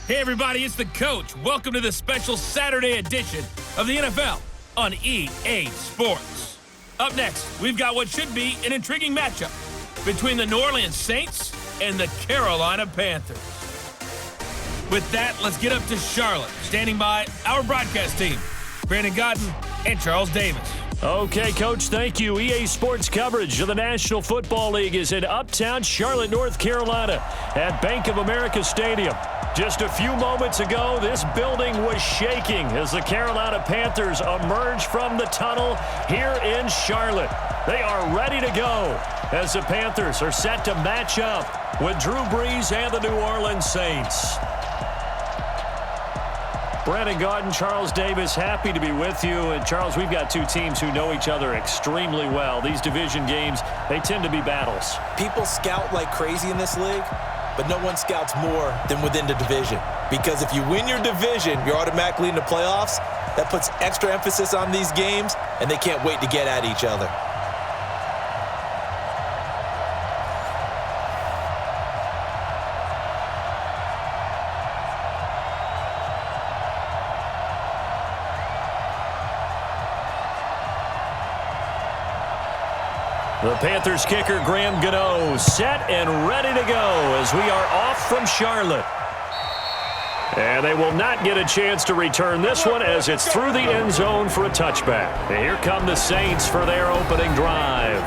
Hey everybody, it's the coach. Welcome to the special Saturday edition of the NFL on EA Sports. Up next, we've got what should be an intriguing matchup between the New Orleans Saints and the Carolina Panthers. With that, let's get up to Charlotte. Standing by, our broadcast team, Brandon Godden and Charles Davis. Okay, Coach, thank you. EA Sports coverage of the National Football League is in uptown Charlotte, North Carolina at Bank of America Stadium. Just a few moments ago, this building was shaking as the Carolina Panthers emerged from the tunnel here in Charlotte. They are ready to go as the Panthers are set to match up with Drew Brees and the New Orleans Saints. Brandon Gaudin, Charles Davis, happy to be with you. And Charles, we've got two teams who know each other extremely well. These division games, they tend to be battles. People scout like crazy in this league, but no one scouts more than within the division. Because if you win your division, you're automatically in the playoffs. That puts extra emphasis on these games, and they can't wait to get at each other. The Panthers kicker, Graham Gano, set and ready to go as we are off from Charlotte. And they will not get a chance to return this one as it's through the end zone for a touchback. And here come the Saints for their opening drive.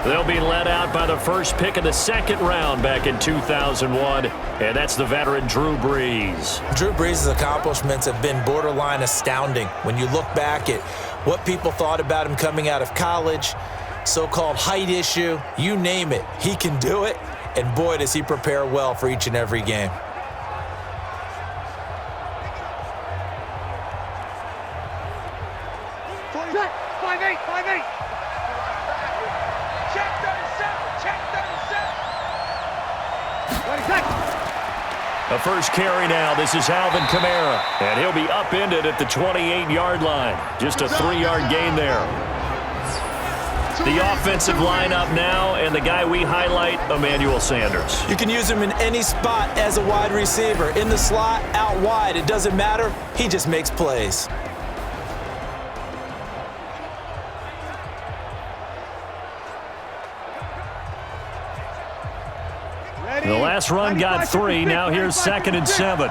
They'll be led out by the first pick of the second round back in 2001, and that's the veteran Drew Brees. Drew Brees' accomplishments have been borderline astounding when you look back at what people thought about him coming out of college, so-called height issue, you name it, he can do it, and boy, does he prepare well for each and every game. A first carry now. This is Alvin Kamara, and he'll be upended at the 28-yard line. Just a 3-yard gain there. The offensive lineup now, and the guy we highlight, Emmanuel Sanders. You can use him in any spot as a wide receiver. In the slot, out wide, it doesn't matter. He just makes plays. The last run got 3. Now here's 2nd and 7.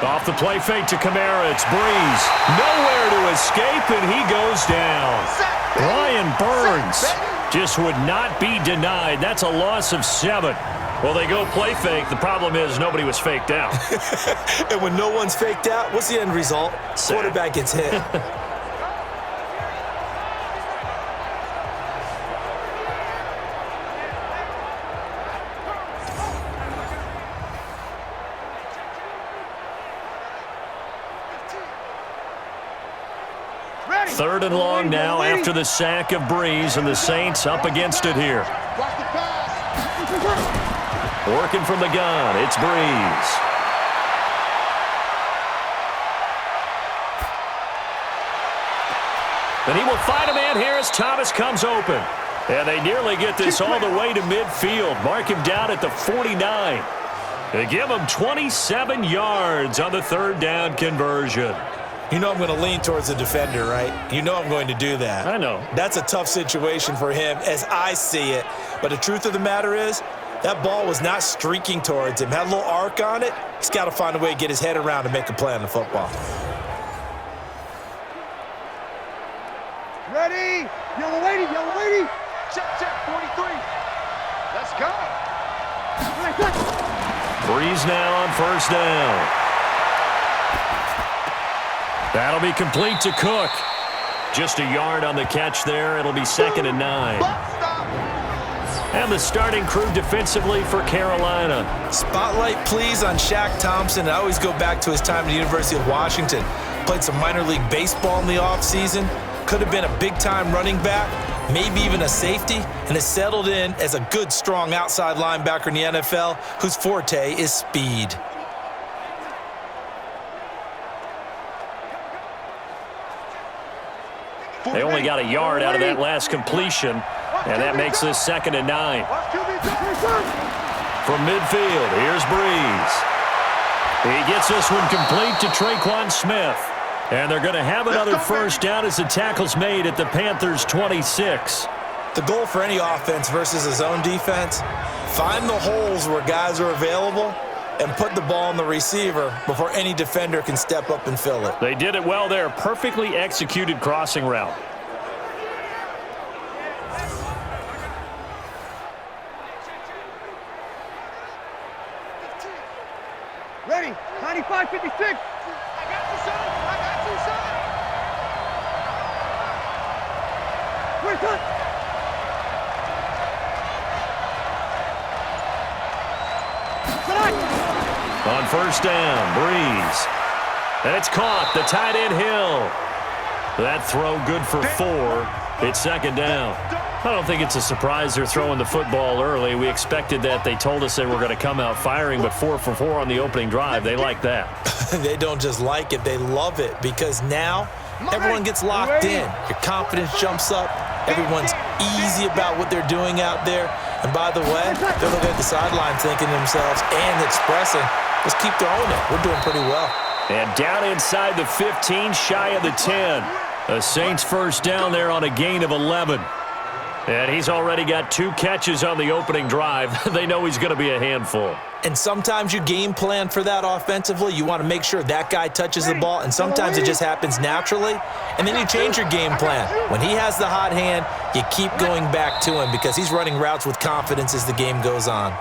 Off the play fake to Kamara, it's Brees. Nowhere to escape, and he goes down. Brian Burns just would not be denied. That's a loss of 7. Well, they go play fake. The problem is nobody was faked out. And when no one's faked out, what's the end result? Quarterback gets hit. Third and long now after the sack of Brees, and the Saints up against it here. Working from the gun, it's Brees. And he will find a man here as Thomas comes open. And they nearly get this all the way to midfield. Mark him down at the 49. They give him 27 yards on the third down conversion. You know I'm going to lean towards the defender, right? You know I'm going to do that. I know. That's a tough situation for him as I see it. But the truth of the matter is, that ball was not streaking towards him. Had a little arc on it. He's got to find a way to get his head around and make a play on the football. Ready? Yellow lady, yellow lady. Check, 43. Let's go. Brees now on first down. That'll be complete to Cook. Just a yard on the catch there. It'll be 2nd and 9. And the starting crew defensively for Carolina. Spotlight, please, on Shaq Thompson. I always go back to his time at the University of Washington. Played some minor league baseball in the offseason. Could have been a big-time running back, maybe even a safety, and has settled in as a good, strong outside linebacker in the NFL whose forte is speed. They only got a yard out of that last completion, and that makes this 2nd and 9. From midfield, here's Breeze. He gets this one complete to Traquan Smith. And they're going to have another first down as the tackle's made at the Panthers' 26. The goal for any offense versus a zone defense, find the holes where guys are available and put the ball on the receiver before any defender can step up and fill it. They did it well there. Perfectly executed crossing route. Ready, 95, 56. I got you, son. I got you, son. Where's that? On first down, Breeze. And it's caught. The tight end Hill. That throw good for 4. It's second down. I don't think it's a surprise they're throwing the football early. We expected that. They told us they were going to come out firing, but 4 for 4 on the opening drive. They like that. They don't just like it. They love it because now everyone gets locked in. Your confidence jumps up. Everyone's easy about what they're doing out there. And by the way, they're looking at the sideline thinking to themselves and expressing, let's keep throwing it. We're doing pretty well. And down inside the 15, shy of the 10. The Saints first down there on a gain of 11. And he's already got 2 catches on the opening drive. They know he's going to be a handful. And sometimes you game plan for that offensively. You want to make sure that guy touches the ball, and sometimes it just happens naturally. And then you change your game plan. When he has the hot hand, you keep going back to him because he's running routes with confidence as the game goes on.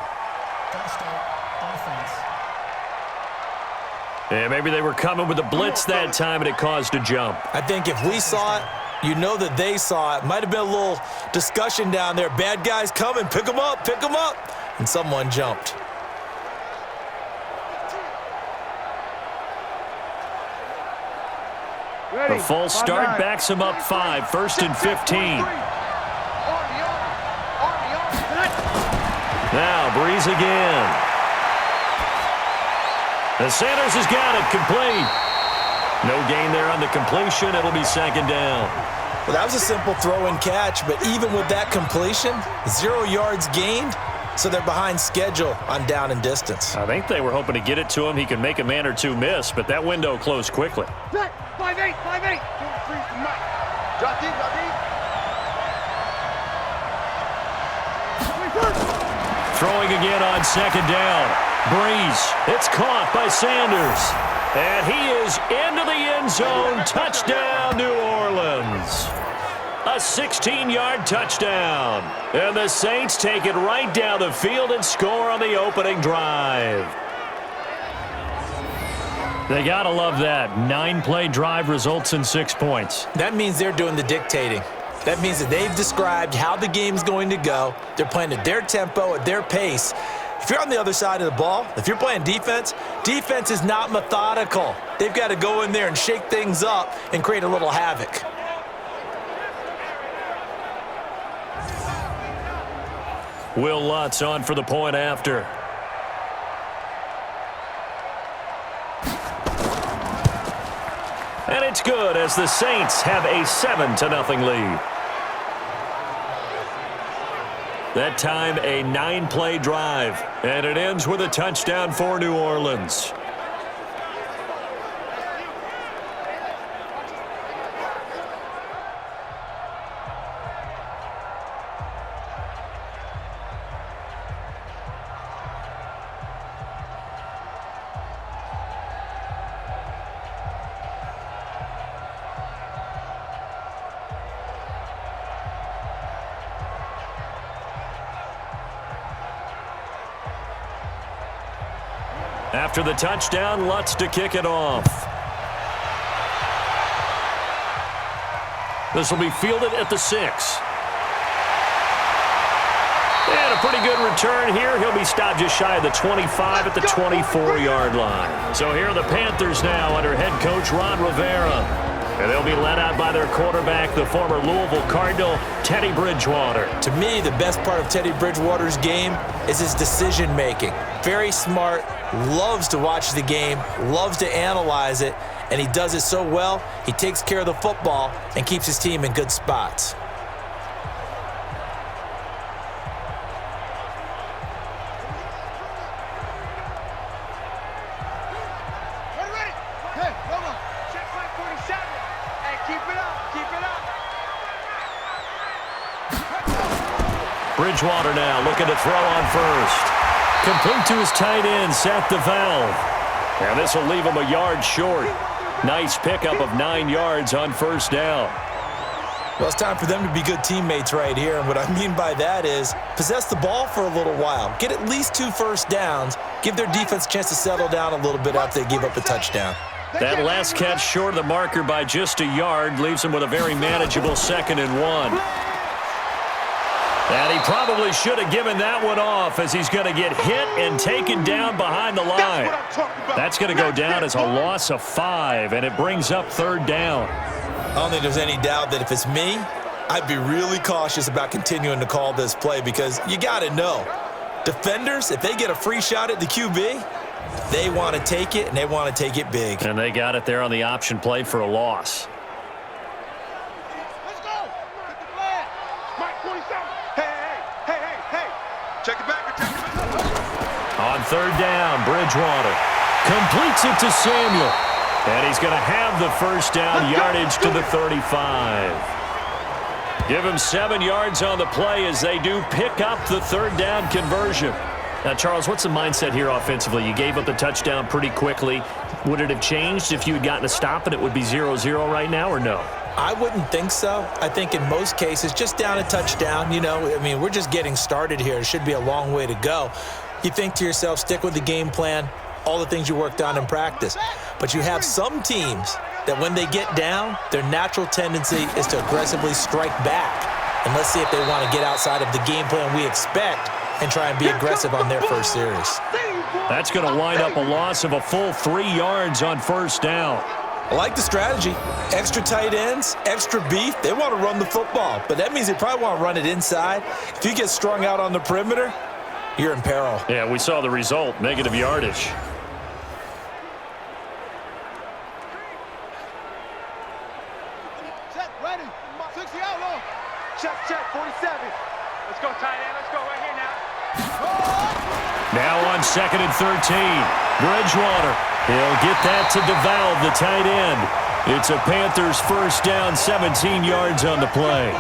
And maybe they were coming with a blitz that time, and it caused a jump. I think if we saw it, you know that they saw it. Might have been a little discussion down there. Bad guys coming. Pick them up. Pick them up. And someone jumped. The false start backs him up 5. First and 15. Now Breeze again. And Sanders has got it complete. No gain there on the completion. It'll be second down. Well, that was a simple throw and catch, but even with that completion, 0 yards gained, so they're behind schedule on down and distance. I think they were hoping to get it to him. He can make a man or two miss, but that window closed quickly. 5-8, 5-8. Drop deep, drop deep. Throwing again on second down. Breeze. It's caught by Sanders. And he is into the end zone. Touchdown, New Orleans. A 16-yard touchdown. And the Saints take it right down the field and score on the opening drive. They got to love that. 9-play drive results in 6 points. That means they're doing the dictating. That means that they've described how the game's going to go. They're playing at their tempo, at their pace. If you're on the other side of the ball, if you're playing defense, defense is not methodical. They've got to go in there and shake things up and create a little havoc. Will Lutz on for the point after. And it's good as the Saints have a 7-0 lead. That time a 9-play drive, and it ends with a touchdown for New Orleans. After the touchdown, Lutz to kick it off. This will be fielded at the 6. And a pretty good return here. He'll be stopped just shy of the 25 at the 24-yard line. So here are the Panthers now under head coach Ron Rivera. And they'll be led out by their quarterback, the former Louisville Cardinal, Teddy Bridgewater. To me, the best part of Teddy Bridgewater's game is his decision-making. Very smart, loves to watch the game, loves to analyze it, and he does it so well, he takes care of the football and keeps his team in good spots. Bridgewater now looking to throw on first. Complete to his tight end, Seth DeValve. And this will leave him a yard short. Nice pickup of 9 yards on first down. Well, it's time for them to be good teammates right here. And what I mean by that is possess the ball for a little while. Get at least 2 first downs. Give their defense a chance to settle down a little bit after they give up a touchdown. That last catch short of the marker by just a yard leaves him with a very manageable 2nd and 1. And he probably should have given that one off as he's going to get hit and taken down behind the line. That's going to go down as a loss of 5, and it brings up 3rd down. I don't think there's any doubt that if it's me, I'd be really cautious about continuing to call this play because you got to know, defenders, if they get a free shot at the QB, they want to take it, and they want to take it big. And they got it there on the option play for a loss. Let's go. Get the flag. Mike 47. Hey. Check it back. On 3rd down, Bridgewater completes it to Samuel. And he's going to have the first down, yardage to the 35. Give him 7 yards on the play as they do pick up the 3rd down conversion. Now, Charles, what's the mindset here offensively? You gave up the touchdown pretty quickly. Would it have changed if you had gotten a stop and it would be 0-0 right now, or no? I wouldn't think so. I think in most cases, just down a touchdown, we're just getting started here. It should be a long way to go. You think to yourself, stick with the game plan, all the things you worked on in practice. But you have some teams that when they get down, their natural tendency is to aggressively strike back. And let's see if they want to get outside of the game plan we expect and try and be aggressive on their first series. That's going to wind up a loss of a full 3 yards on first down. I like the strategy. Extra tight ends, extra beef. They want to run the football, but that means they probably want to run it inside. If you get strung out on the perimeter, you're in peril. Yeah, we saw the result, negative yardage. Check, ready. 60 out low. Check, 47. Let's go, tight end. Let's go right here now. Now on 2nd and 13. Bridgewater. He'll get that to DeValve, the tight end. It's a Panthers first down, 17 yards on the play.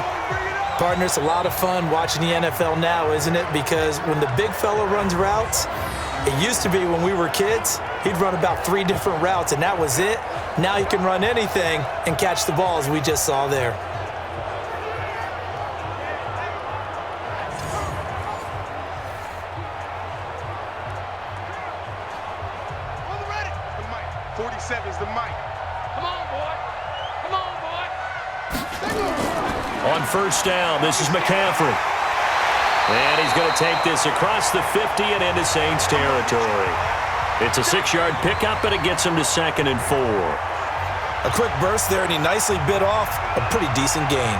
Partner, it's a lot of fun watching the NFL now, isn't it? Because when the big fella runs routes, it used to be when we were kids, he'd run about 3 different routes, and that was it. Now he can run anything and catch the ball, as we just saw there. On the ready. The mic. 47's the mic. Come on, boy. Come on, boy. On first down, this is McCaffrey. And he's going to take this across the 50 and into Saints territory. It's a 6-yard pickup, and it gets him to 2nd and 4. A quick burst there, and he nicely bit off a pretty decent gain.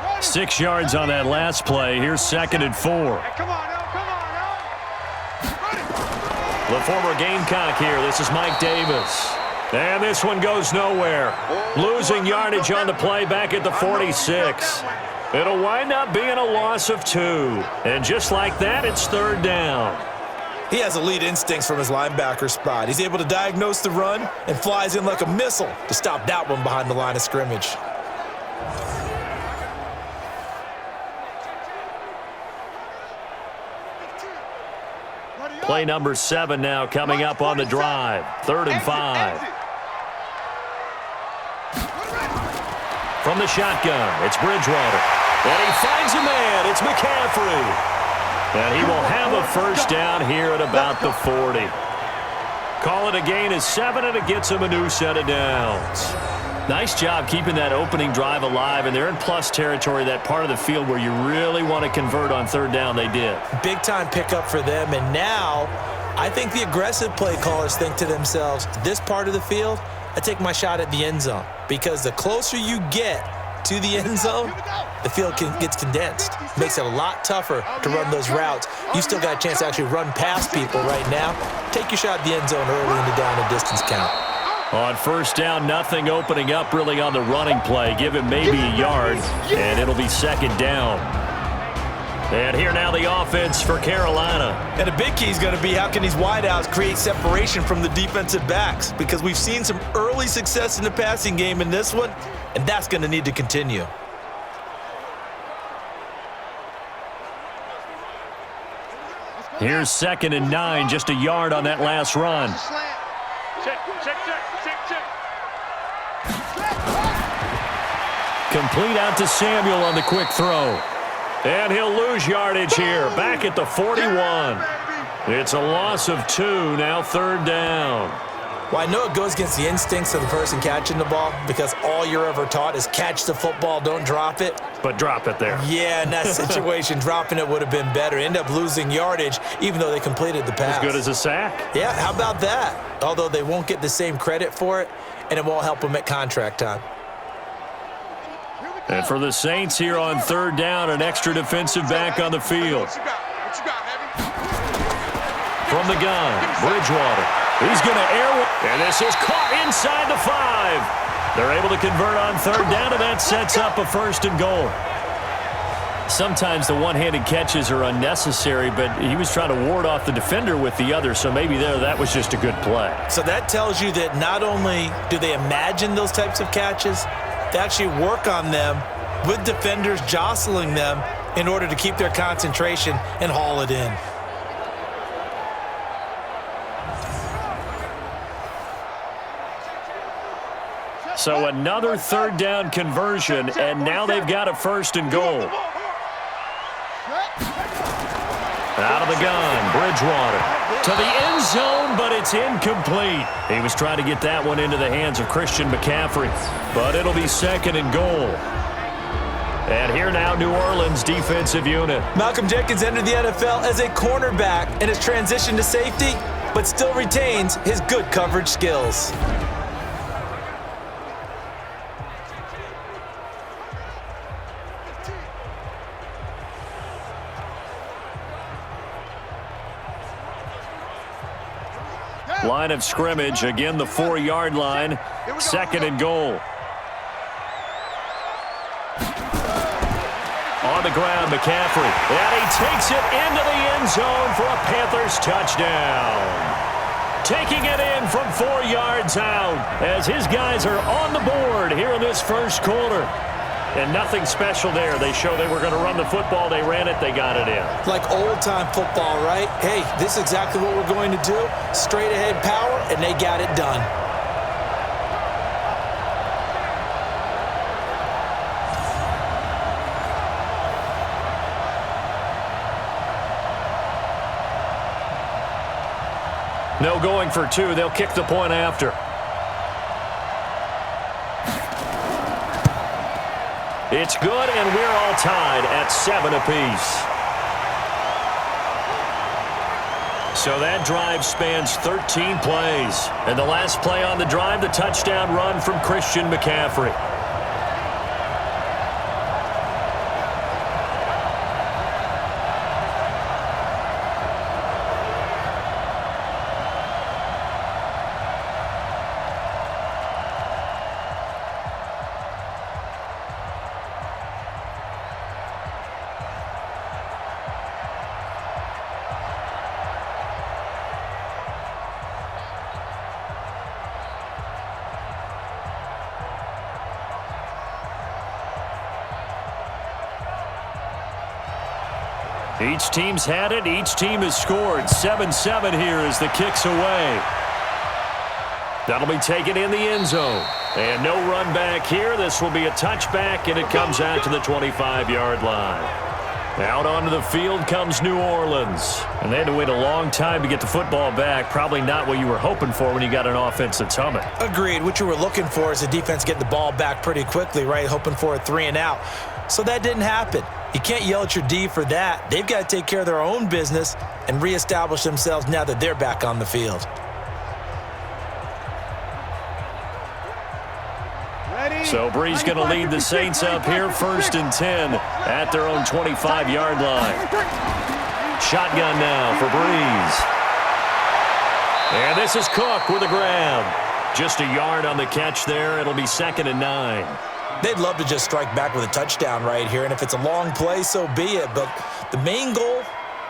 Ready. 6 yards on that last play. Here's 2nd and 4. Hey, come on, now. Ready. The former Gamecock here. This is Mike Davis. And this one goes nowhere. Losing yardage on the play back at the 46. It'll wind up being a loss of 2. And just like that, it's 3rd down. He has elite instincts from his linebacker spot. He's able to diagnose the run and flies in like a missile to stop that one behind the line of scrimmage. Play number 7 now coming up on the drive. 3rd and 5. From the shotgun, it's Bridgewater. And he finds a man. It's McCaffrey. And he will have a first down here at about the 40. Call it a gain of 7, and it gets him a new set of downs. Nice job keeping that opening drive alive, and they're in plus territory, that part of the field where you really want to convert on 3rd down. They did. Big-time pickup for them, and now I think the aggressive play callers think to themselves, this part of the field, I take my shot at the end zone, because the closer you get to the end zone, the field gets condensed. Makes it a lot tougher to run those routes. You still got a chance to actually run past people right now. Take your shot at the end zone early in the down and distance count. On first down, nothing opening up really on the running play. Give him maybe a yard, and it'll be 2nd down. And here now the offense for Carolina. And a big key is going to be how can these wideouts create separation from the defensive backs? Because we've seen some early success in the passing game in this one. and that's going to need to continue. Here's 2nd and 9, just a yard on that last run. Complete out to Samuel on the quick throw. And he'll lose yardage here, back at the 41. It's a loss of 2, now 3rd down. Well, I know it goes against the instincts of the person catching the ball because all you're ever taught is catch the football, don't drop it. But drop it there. Yeah, in that situation, dropping it would have been better. End up losing yardage, even though they completed the pass. As good as a sack. Yeah, how about that? Although they won't get the same credit for it, and it won't help them at contract time. And for the Saints here on 3rd down, an extra defensive back on the field. From the gun, Bridgewater. He's going to air, and this is caught inside the 5. They're able to convert on 3rd down, and that sets up a 1st and goal. Sometimes the one-handed catches are unnecessary, but he was trying to ward off the defender with the other, so maybe that was just a good play. So that tells you that not only do they imagine those types of catches, they actually work on them with defenders jostling them in order to keep their concentration and haul it in. So another 3rd down conversion, and now they've got a 1st and goal. Out of the gun, Bridgewater to the end zone, but it's incomplete. He was trying to get that one into the hands of Christian McCaffrey, but it'll be 2nd and goal. And here now, New Orleans defensive unit. Malcolm Jenkins entered the NFL as a cornerback and has transitioned to safety, but still retains his good coverage skills. Line of scrimmage, again the 4-yard line, 2nd and goal. On the ground, McCaffrey, and he takes it into the end zone for a Panthers touchdown. Taking it in from 4 yards out as his guys are on the board here in this 1st quarter. And nothing special there. They show they were going to run the football. They ran it. They got it in. Like old-time football, right? Hey, this is exactly what we're going to do. Straight-ahead power, and they got it done. No going for 2. They'll kick the point after. It's good, and we're all tied at 7 apiece. So that drive spans 13 plays. And the last play on the drive, the touchdown run from Christian McCaffrey. Each team's had it. Each team has scored. 7-7 here as the kick's away. That'll be taken in the end zone. And no run back here. This will be a touchback, and it comes out to the 25-yard line. Out onto the field comes New Orleans. And they had to wait a long time to get the football back. Probably not what you were hoping for when you got an offense that's humming. Agreed. What you were looking for is the defense getting the ball back pretty quickly, right? Hoping for a 3-and-out. So that didn't happen. You can't yell at your D for that. They've got to take care of their own business and reestablish themselves now that they're back on the field. So Brees going to lead the Saints up here, 1st and 10 at their own 25-yard line. Shotgun now for Brees. And this is Cook with a grab. Just a yard on the catch there. It'll be 2nd and 9. They'd love to just strike back with a touchdown right here, and if it's a long play, so be it. But the main goal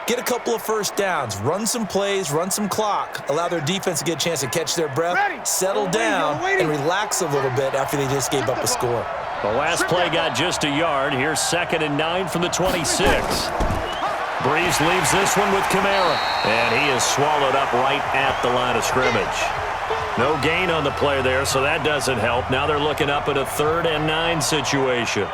Get a couple of first downs, run some plays, run some clock, allow their defense to get a chance to catch their breath, settle down, and relax a little bit after they just gave up a score. The last play got just a yard. Here's 2nd and 9 from the 26. Breeze leaves this one with Kamara, and he is swallowed up right at the line of scrimmage. No gain on the play there, so that doesn't help. Now they're looking up at a 3rd and 9 situation.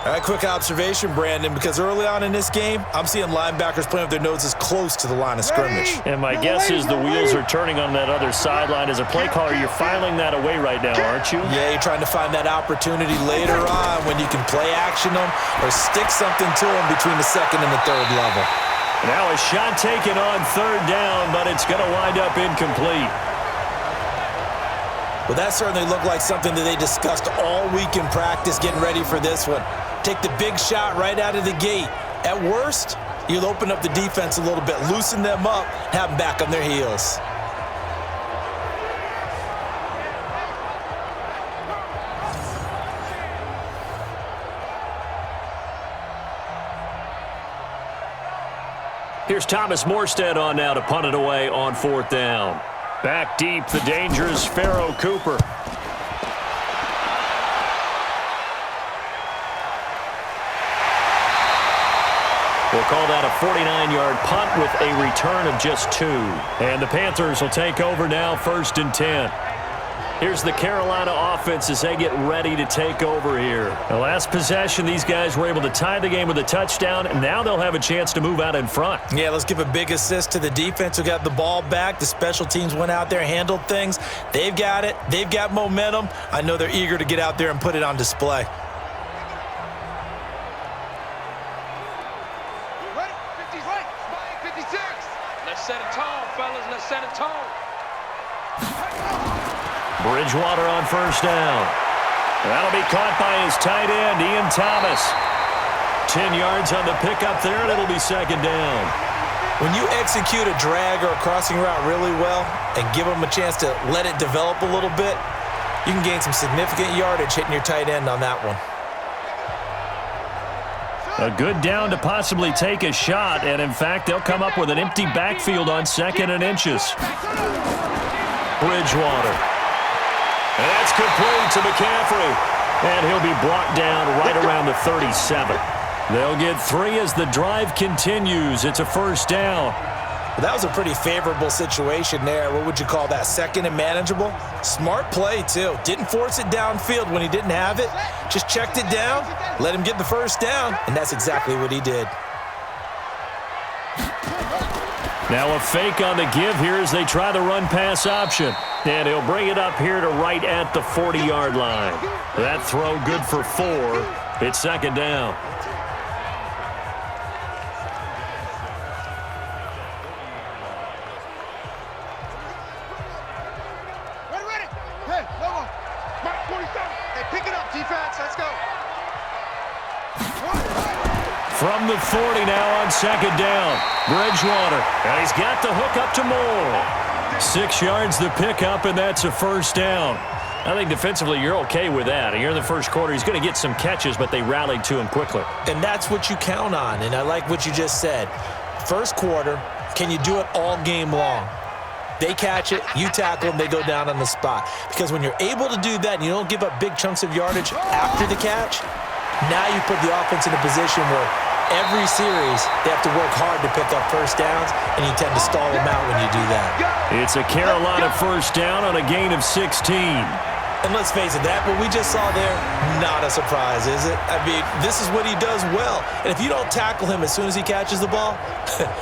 All right, quick observation, Brandon, because early on in this game, I'm seeing linebackers playing with their noses close to the line of scrimmage. And my guess is the wheels are turning on that other sideline. As a play caller, you're filing that away right now, aren't you? Yeah, you're trying to find that opportunity later on when you can play action them or stick something to them between the 2nd and the 3rd level. Now a shot taken on 3rd down, but it's going to wind up incomplete. Well, that certainly looked like something that they discussed all week in practice getting ready for this one. Take the big shot right out of the gate. At worst, you'll open up the defense a little bit, loosen them up, have them back on their heels. Here's Thomas Morstead on now to punt it away on 4th down. Back deep, the dangerous Pharaoh Cooper. We'll call that a 49-yard punt with a return of just 2. And the Panthers will take over now, 1st and 10. Here's the Carolina offense as they get ready to take over here. The last possession, these guys were able to tie the game with a touchdown, and now they'll have a chance to move out in front. Yeah, let's give a big assist to the defense who got the ball back. The special teams went out there, handled things. They've got it. They've got momentum. I know they're eager to get out there and put it on display. Bridgewater on 1st down. That'll be caught by his tight end, Ian Thomas. 10 yards on the pickup there, and it'll be 2nd down. When you execute a drag or a crossing route really well and give them a chance to let it develop a little bit, you can gain some significant yardage hitting your tight end on that one. A good down to possibly take a shot, and in fact, they'll come up with an empty backfield on 2nd and inches. Bridgewater. And that's complete to McCaffrey. And he'll be brought down right around the 37. They'll get 3 as the drive continues. It's a 1st down. Well, that was a pretty favorable situation there. What would you call that? 2nd and manageable? Smart play, too. Didn't force it downfield when he didn't have it. Just checked it down, let him get the 1st down, and that's exactly what he did. Now a fake on the give here as they try the run-pass option. And he'll bring it up here to right at the 40-yard line. That throw good for 4. It's 2nd down. Ready. Hey, Lobo. Mark 47. Hey, pick it up, defense. Let's go. From the 40 now on 2nd down. Bridgewater. And he's got the hook up to Moore. 6 yards the pickup, and that's a 1st down. I think defensively you're okay with that. Here in the 1st quarter, he's going to get some catches, but they rallied to him quickly. And that's what you count on, and I like what you just said. 1st quarter, can you do it all game long? They catch it, you tackle them, they go down on the spot. Because when you're able to do that and you don't give up big chunks of yardage after the catch, now you put the offense in a position where every series they have to work hard to pick up 1st downs, and you tend to stall them out when you do that. It's a Carolina 1st down on a gain of 16. And let's face it, that what we just saw there, not a surprise, is it? I mean, this is what he does well. And if you don't tackle him as soon as he catches the ball,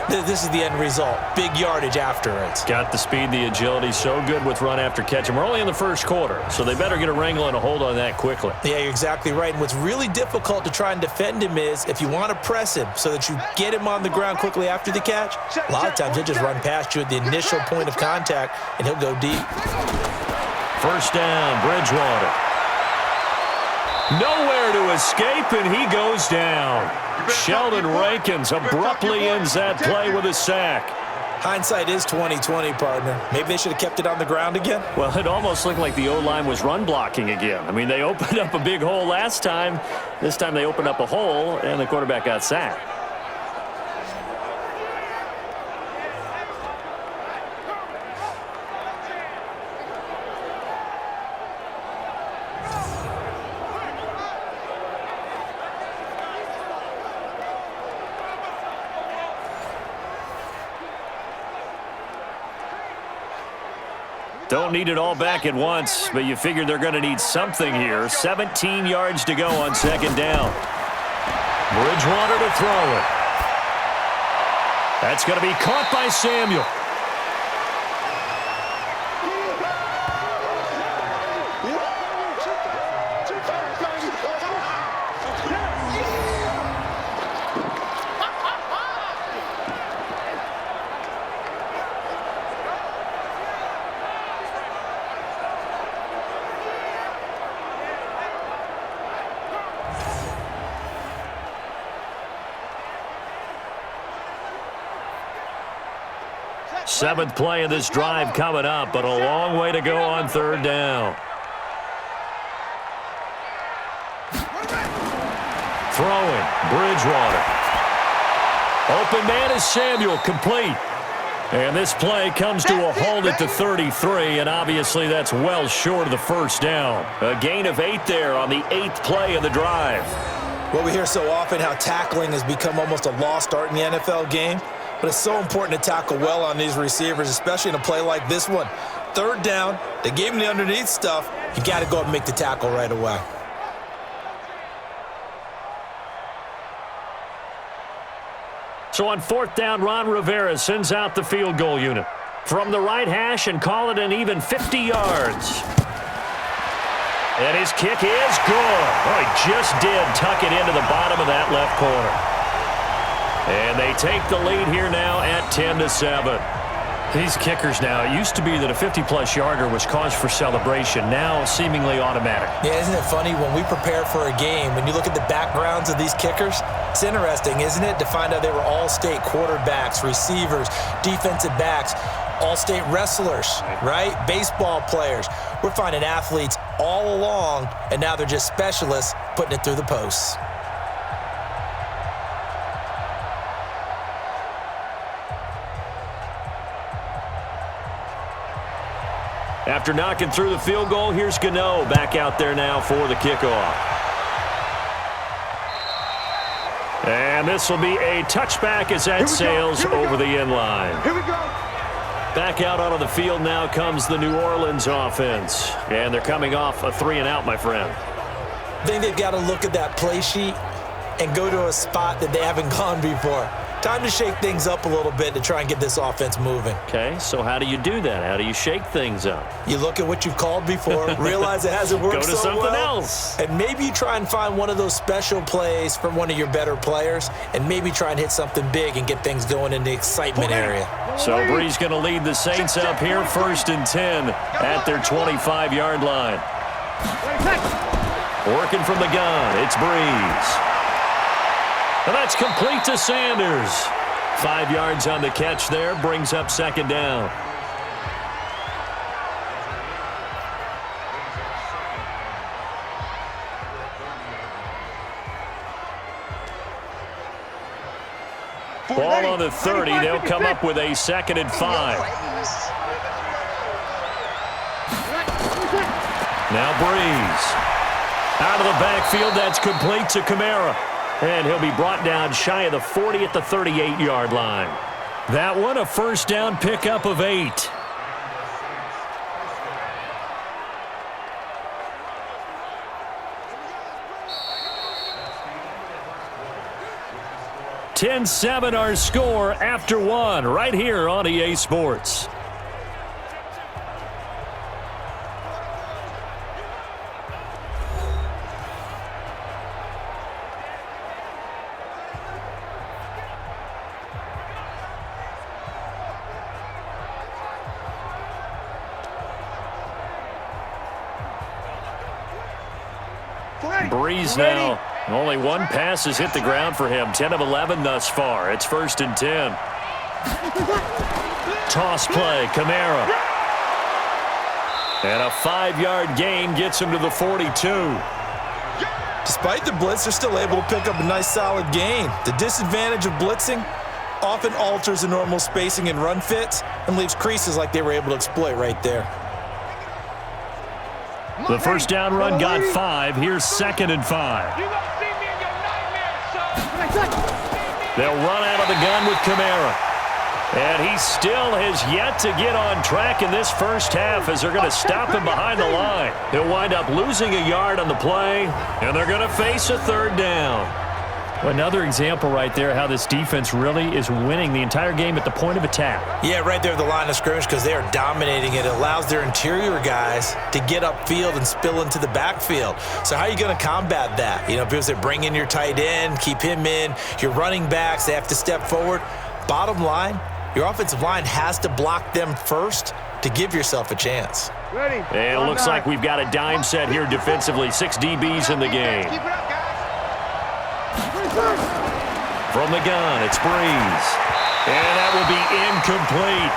this is the end result. Big yardage after it. Got the speed, the agility, so good with run after catch. And we're only in the 1st quarter, so they better get a wrangle and a hold on that quickly. Yeah, you're exactly right. And what's really difficult to try and defend him is if you want to press him so that you get him on the ground quickly after the catch, a lot of times he'll just run past you at the initial point of contact, and he'll go deep. 1st down, Bridgewater. Nowhere to escape, and he goes down. Sheldon Rankins abruptly ends that play with a sack. Hindsight is 20/20, partner. Maybe they should have kept it on the ground again. Well, it almost looked like the O-line was run blocking again. I mean, they opened up a big hole last time. This time they opened up a hole, and the quarterback got sacked. Don't need it all back at once, but you figure they're going to need something here. 17 yards to go on second down. Bridgewater to throw it. That's going to be caught by Samuel. Seventh play of this drive coming up, but a long way to go on third down. Throwing, Bridgewater. Open man is Samuel, complete. And this play comes to a halt at the 33, and obviously that's well short of the first down. A gain of 8 there on the 8th play of the drive. Well, we hear so often how tackling has become almost a lost art in the NFL game. But it's so important to tackle well on these receivers, especially in a play like this one. Third down, they gave him the underneath stuff. You got to go up and make the tackle right away. So on fourth down, Ron Rivera sends out the field goal unit from the right hash and call it an even 50 yards. And his kick is good. Oh, he just did tuck it into the bottom of that left corner. And they take the lead here now at 10-7. These kickers now, it used to be that a 50-plus yarder was cause for celebration, now seemingly automatic. Yeah, isn't it funny when we prepare for a game, when you look at the backgrounds of these kickers, it's interesting, isn't it, to find out they were all-state quarterbacks, receivers, defensive backs, all-state wrestlers, right? Baseball players. We're finding athletes all along, and now they're just specialists putting it through the posts. After knocking through the field goal, here's Gano back out there now for the kickoff. And this will be a touchback as that sails over the end line. Here we go. Back out onto the field now comes the New Orleans offense. And they're coming off a 3-and-out, my friend. I think they've got to look at that play sheet and go to a spot that they haven't gone before. Time to shake things up a little bit to try and get this offense moving. Okay, so how do you do that? How do you shake things up? You look at what you've called before, realize it hasn't worked so well. Go to something else. And maybe you try and find one of those special plays from one of your better players, and maybe try and hit something big and get things going in the excitement area. So Bree's going to lead the Saints up here, 1st and 10 at their 25-yard line. Working from the gun, it's Breeze. And that's complete to Sanders. 5 yards on the catch there, brings up second down. Ball on the 30, they'll come up with a 2nd and 5. Now Breeze. Out of the backfield, that's complete to Kamara. And he'll be brought down shy of the 40 at the 38-yard line. That one, a first down pickup of 8. (10-7) our score after 1 right here on EA Sports. Breeze now. Only one pass has hit the ground for him. 10 of 11 thus far. It's 1st and 10. Toss play, Kamara. And a 5-yard gain gets him to the 42. Despite the blitz, they're still able to pick up a nice solid gain. The disadvantage of blitzing often alters the normal spacing and run fits and leaves creases like they were able to exploit right there. The first down run got 5. Here's 2nd and 5. They'll run out of the gun with Kamara. And he still has yet to get on track in this first half as they're going to stop him behind the line. He'll wind up losing a yard on the play, and they're going to face a third down. Another example right there how this defense really is winning the entire game at the point of attack. Yeah, right there at the line of scrimmage because they are dominating it. It allows their interior guys to get upfield and spill into the backfield. So how are you going to combat that? You know, because they bring in your tight end, keep him in. Your running backs, they have to step forward. Bottom line, your offensive line has to block them first to give yourself a chance. Ready. And it looks like we've got a dime set here defensively. 6 DBs in the game. Keep it up, guys. From the gun, it's Breeze. And that will be incomplete.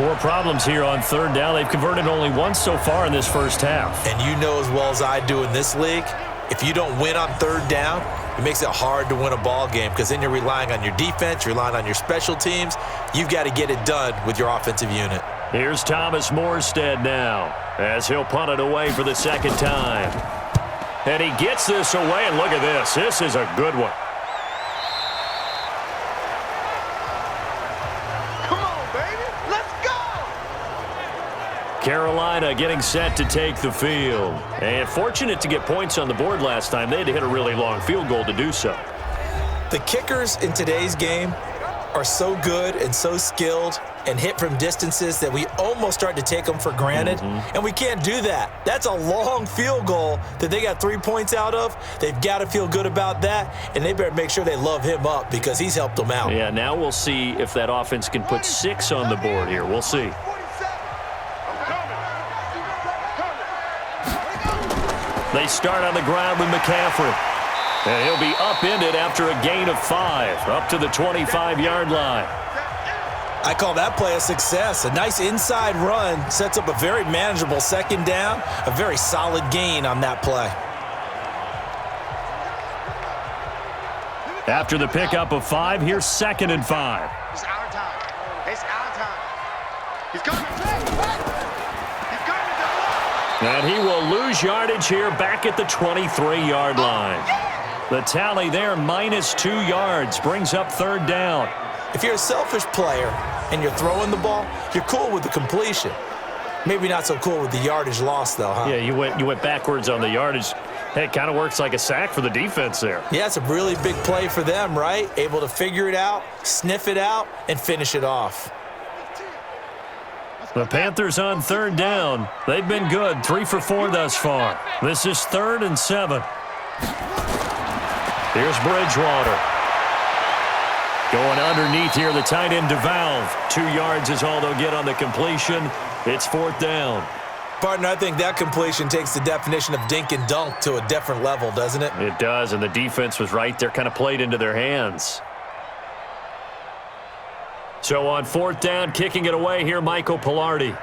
More problems here on third down. They've converted only once so far in this first half. And you know as well as I do in this league, if you don't win on third down, it makes it hard to win a ball game because then you're relying on your defense, you're relying on your special teams. You've got to get it done with your offensive unit. Here's Thomas Morstead now as he'll punt it away for the second time. And he gets this away, and look at this. This is a good one. Come on, baby. Let's go. Carolina getting set to take the field. And fortunate to get points on the board last time. They had to hit a really long field goal to do so. The kickers in today's game are so good and so skilled and hit from distances that we almost start to take them for granted, and we can't do that. That's a long field goal that they got 3 points out of. They've got to feel good about that, and they better make sure they love him up because he's helped them out. Yeah, now we'll see if that offense can put 6 on the board here. We'll see. They start on the ground with McCaffrey. And he'll be upended after a gain of 5, up to the 25-yard line. I call that play a success. A nice inside run sets up a very manageable second down, a very solid gain on that play. After the pickup of 5, here's 2nd and 5. It's our time. It's our time. He's coming. He's coming. And he will lose yardage here back at the 23-yard line. The tally there, -2 yards, brings up third down. If you're a selfish player and you're throwing the ball, you're cool with the completion. Maybe not so cool with the yardage loss, though, huh? Yeah, you went backwards on the yardage. Hey, it kind of works like a sack for the defense there. Yeah, it's a really big play for them, right? Able to figure it out, sniff it out, and finish it off. The Panthers on third down. They've been good, 3 for 4 thus far. This is 3rd and 7. Here's Bridgewater. Going underneath here, the tight end DeValve. 2 yards is all they'll get on the completion. It's 4th down. Partner, I think that completion takes the definition of dink and dunk to a different level, doesn't it? It does, and the defense was right there, kind of played into their hands. So on 4th down, kicking it away here, Michael Pilardi.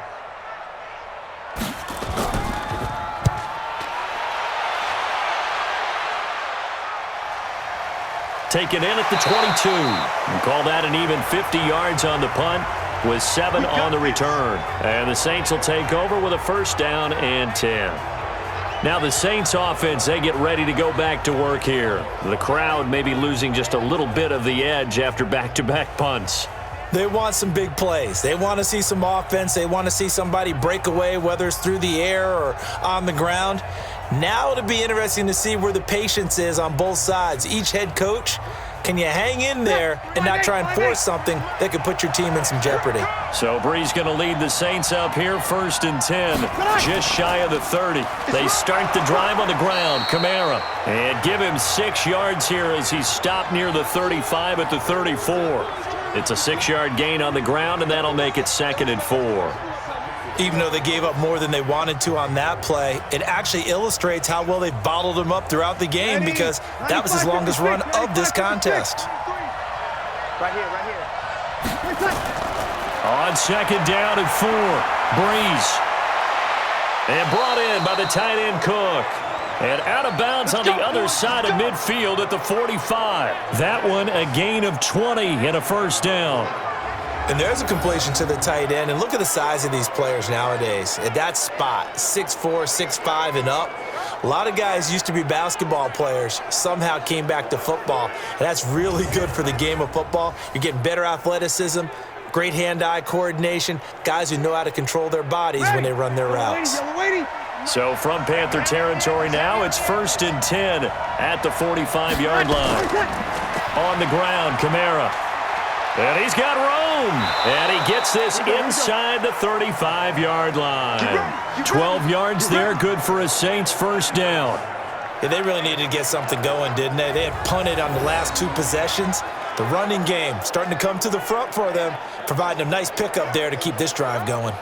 Taken in at the 22. And call that an even 50 yards on the punt with 7 on the return. And the Saints will take over with a 1st down and 10. Now the Saints offense, they get ready to go back to work here. The crowd may be losing just a little bit of the edge after back-to-back punts. They want some big plays. They want to see some offense. They want to see somebody break away, whether it's through the air or on the ground. Now it'll be interesting to see where the patience is on both sides. Each head coach, can you hang in there and not try and force something that could put your team in some jeopardy? So Breeze going to lead the Saints up here, 1st and 10, just shy of the 30. They start the drive on the ground, Kamara, and give him 6 yards here as he's stopped near the 35 at the 34. It's a 6-yard gain on the ground, and that'll make it 2nd and 4. Even though they gave up more than they wanted to on that play, it actually illustrates how well they've bottled them up throughout the game because that was his longest run of this contest. Right here, right here. On 2nd down and 4, Breeze. And brought in by the tight end Cook. And out of bounds on the other side of midfield at the 45. That one a gain of 20 and a 1st down. And there's a completion to the tight end. And look at the size of these players nowadays. At that spot, 6'4", 6'5", and up. A lot of guys used to be basketball players, somehow came back to football. And that's really good for the game of football. You're getting better athleticism, great hand-eye coordination, guys who know how to control their bodies when they run their routes. So from Panther territory now, it's 1st and 10 at the 45-yard line. On the ground, Kamara. And he's got room. And he gets this inside the 35-yard line. 12 yards there, good for a Saints first down. Yeah, they really needed to get something going, didn't they? They had punted on the last 2 possessions. The running game starting to come to the front for them, providing a nice pickup there to keep this drive going.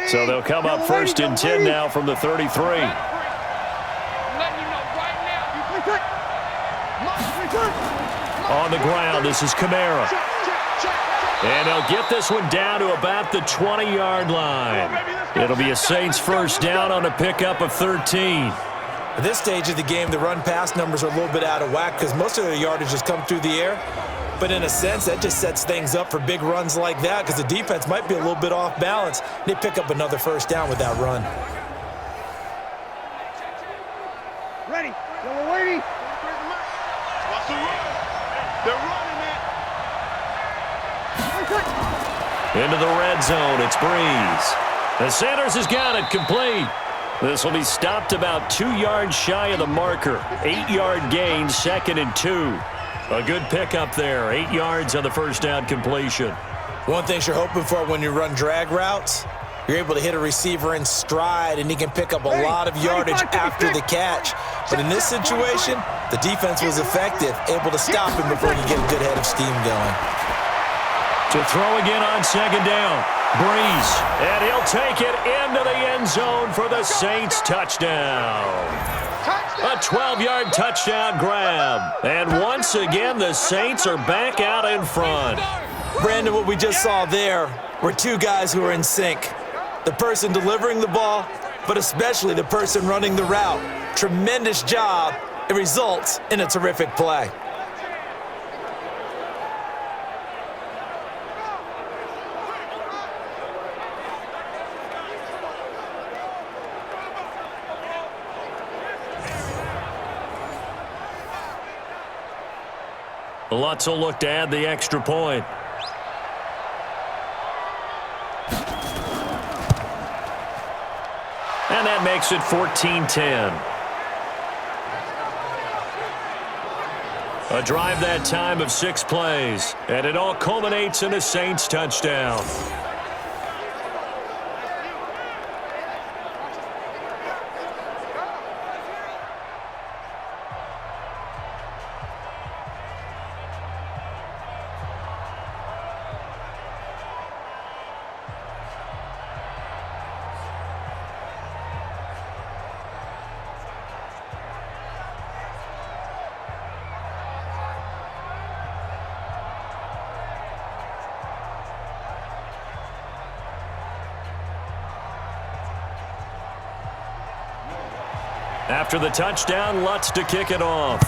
So they'll come up 1st and 10 now from the 33. On the ground, this is Kamara. And they'll get this one down to about the 20-yard line. It'll be a Saints first down on a pickup of 13. At this stage of the game, the run-pass numbers are a little bit out of whack because most of their yardage has come through the air. But in a sense, that just sets things up for big runs like that because the defense might be a little bit off balance. They pick up another first down with that run. Ready. We're waiting. What's the run? They're running it. Into the red zone, it's Breeze. The Sanders has got it complete. This will be stopped about 2 yards shy of the marker. 8-yard gain, 2nd and 2. A good pickup there, 8 yards on the first down completion. One thing you're hoping for when you run drag routes, you're able to hit a receiver in stride, and he can pick up a lot of yardage after the catch. But in this situation, the defense was effective, able to stop him before he get a good head of steam going. To throw again on 2nd down, Breeze. And he'll take it into the end zone for the Saints touchdown. A 12-yard touchdown grab. And once again, the Saints are back out in front. Brandon, what we just saw there were 2 guys who are in sync. The person delivering the ball, but especially the person running the route. Tremendous job. It results in a terrific play. Lutz will look to add the extra point. And that makes it 14-10. A drive that time of 6 plays. And it all culminates in a Saints touchdown. After the touchdown, Lutz to kick it off.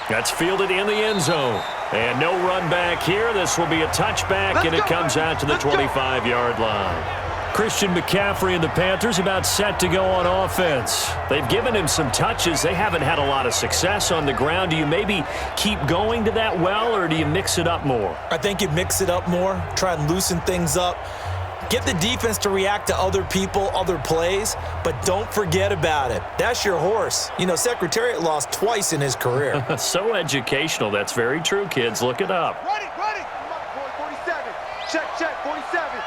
That's fielded in the end zone. And no run back here. This will be a touchback, and it comes out to the 25-yard line. Christian McCaffrey and the Panthers about set to go on offense. They've given him some touches. They haven't had a lot of success on the ground. Do you maybe keep going to that well, or do you mix it up more? I think you mix it up more, try and loosen things up. Get the defense to react to other people, other plays, but don't forget about it. That's your horse. You know, Secretariat lost twice in his career. So educational. That's very true, kids. Look it up. Ready. Come on, boy, 47. Check, 47.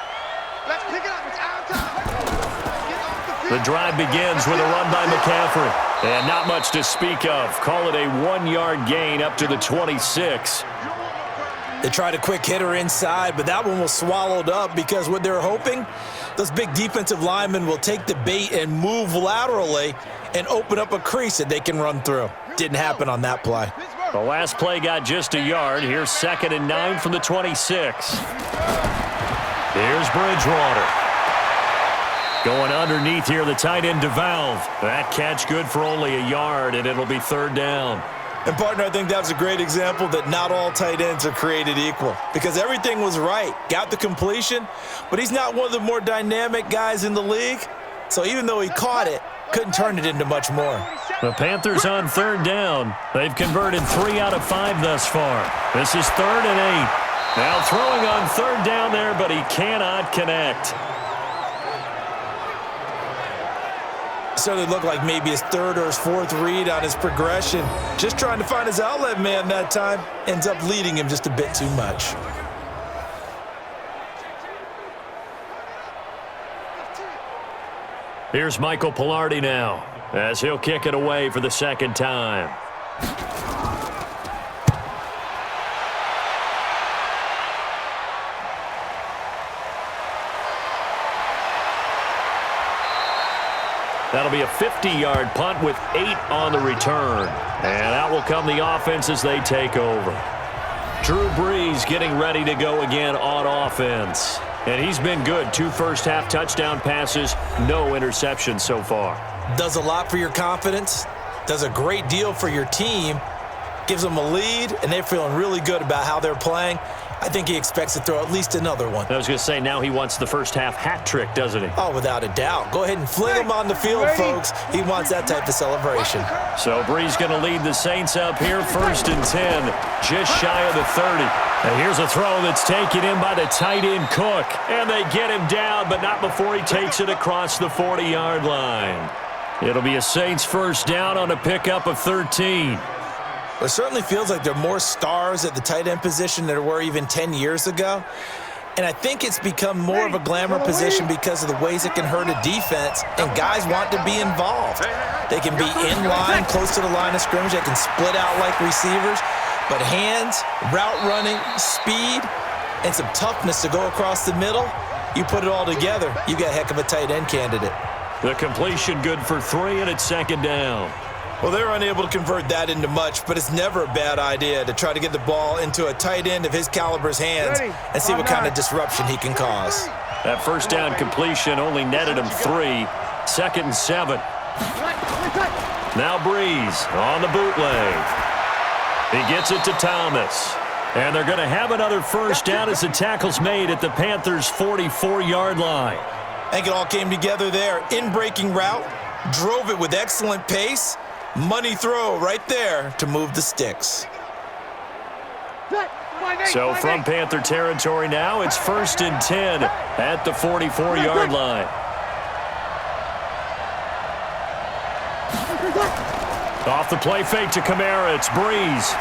Let's pick it up. It's out of time. Get off the field. The drive begins with a run by McCaffrey. And not much to speak of. Call it a 1-yard gain up to the 26. They tried a quick hitter inside, but that one was swallowed up because what they're hoping, those big defensive linemen will take the bait and move laterally and open up a crease that they can run through. Didn't happen on that play. Pittsburgh. The last play got just a yard. Here's 2nd and 9 from the 26. Here's Bridgewater. Going underneath here, the tight end DeValve. That catch good for only a yard, and it'll be 3rd down. And, partner, I think that was a great example that not all tight ends are created equal because everything was right. Got the completion, but he's not one of the more dynamic guys in the league. So even though he caught it, couldn't turn it into much more. The Panthers on 3rd down. They've converted 3 out of 5 thus far. This is 3rd and 8. Now throwing on 3rd down there, but he cannot connect. Started to look like maybe his 3rd or his 4th read on his progression. Just trying to find his outlet man that time. Ends up leading him just a bit too much. Here's Michael Pilardi now as he'll kick it away for the 2nd time. That'll be a 50-yard punt with 8 on the return. And out will come the offense as they take over. Drew Brees getting ready to go again on offense. And he's been good. 2 first-half touchdown passes, no interceptions so far. Does a lot for your confidence. Does a great deal for your team. Gives them a lead, and they're feeling really good about how they're playing. I think he expects to throw at least another one. I was going to say, now he wants the first-half hat trick, doesn't he? Oh, without a doubt. Go ahead and fling him on the field, folks. He wants that type of celebration. So Brees going to lead the Saints up here, 1st and 10, just shy of the 30. And here's a throw that's taken in by the tight end Cook. And they get him down, but not before he takes it across the 40-yard line. It'll be a Saints 1st down on a pickup of 13. It certainly feels like there are more stars at the tight end position than there were even 10 years ago. And I think it's become more of a glamour position because of the ways it can hurt a defense, and guys want to be involved. They can be in line, close to the line of scrimmage. They can split out like receivers. But hands, route running, speed, and some toughness to go across the middle, you put it all together, you got a heck of a tight end candidate. The completion good for 3, and it's 2nd down. Well, they're unable to convert that into much, but it's never a bad idea to try to get the ball into a tight end of his caliber's hands and see what kind of disruption he can cause. That 1st down completion only netted him 3. 2nd and 7. Now Brees on the bootleg. He gets it to Thomas. And they're going to have another 1st down as the tackle's made at the Panthers' 44-yard line. I think it all came together there. In-breaking route, drove it with excellent pace. Money throw right there to move the sticks. So from Panther territory now, it's 1st and 10 at the 44-yard line. Off the play fake to Kamara, it's Brees.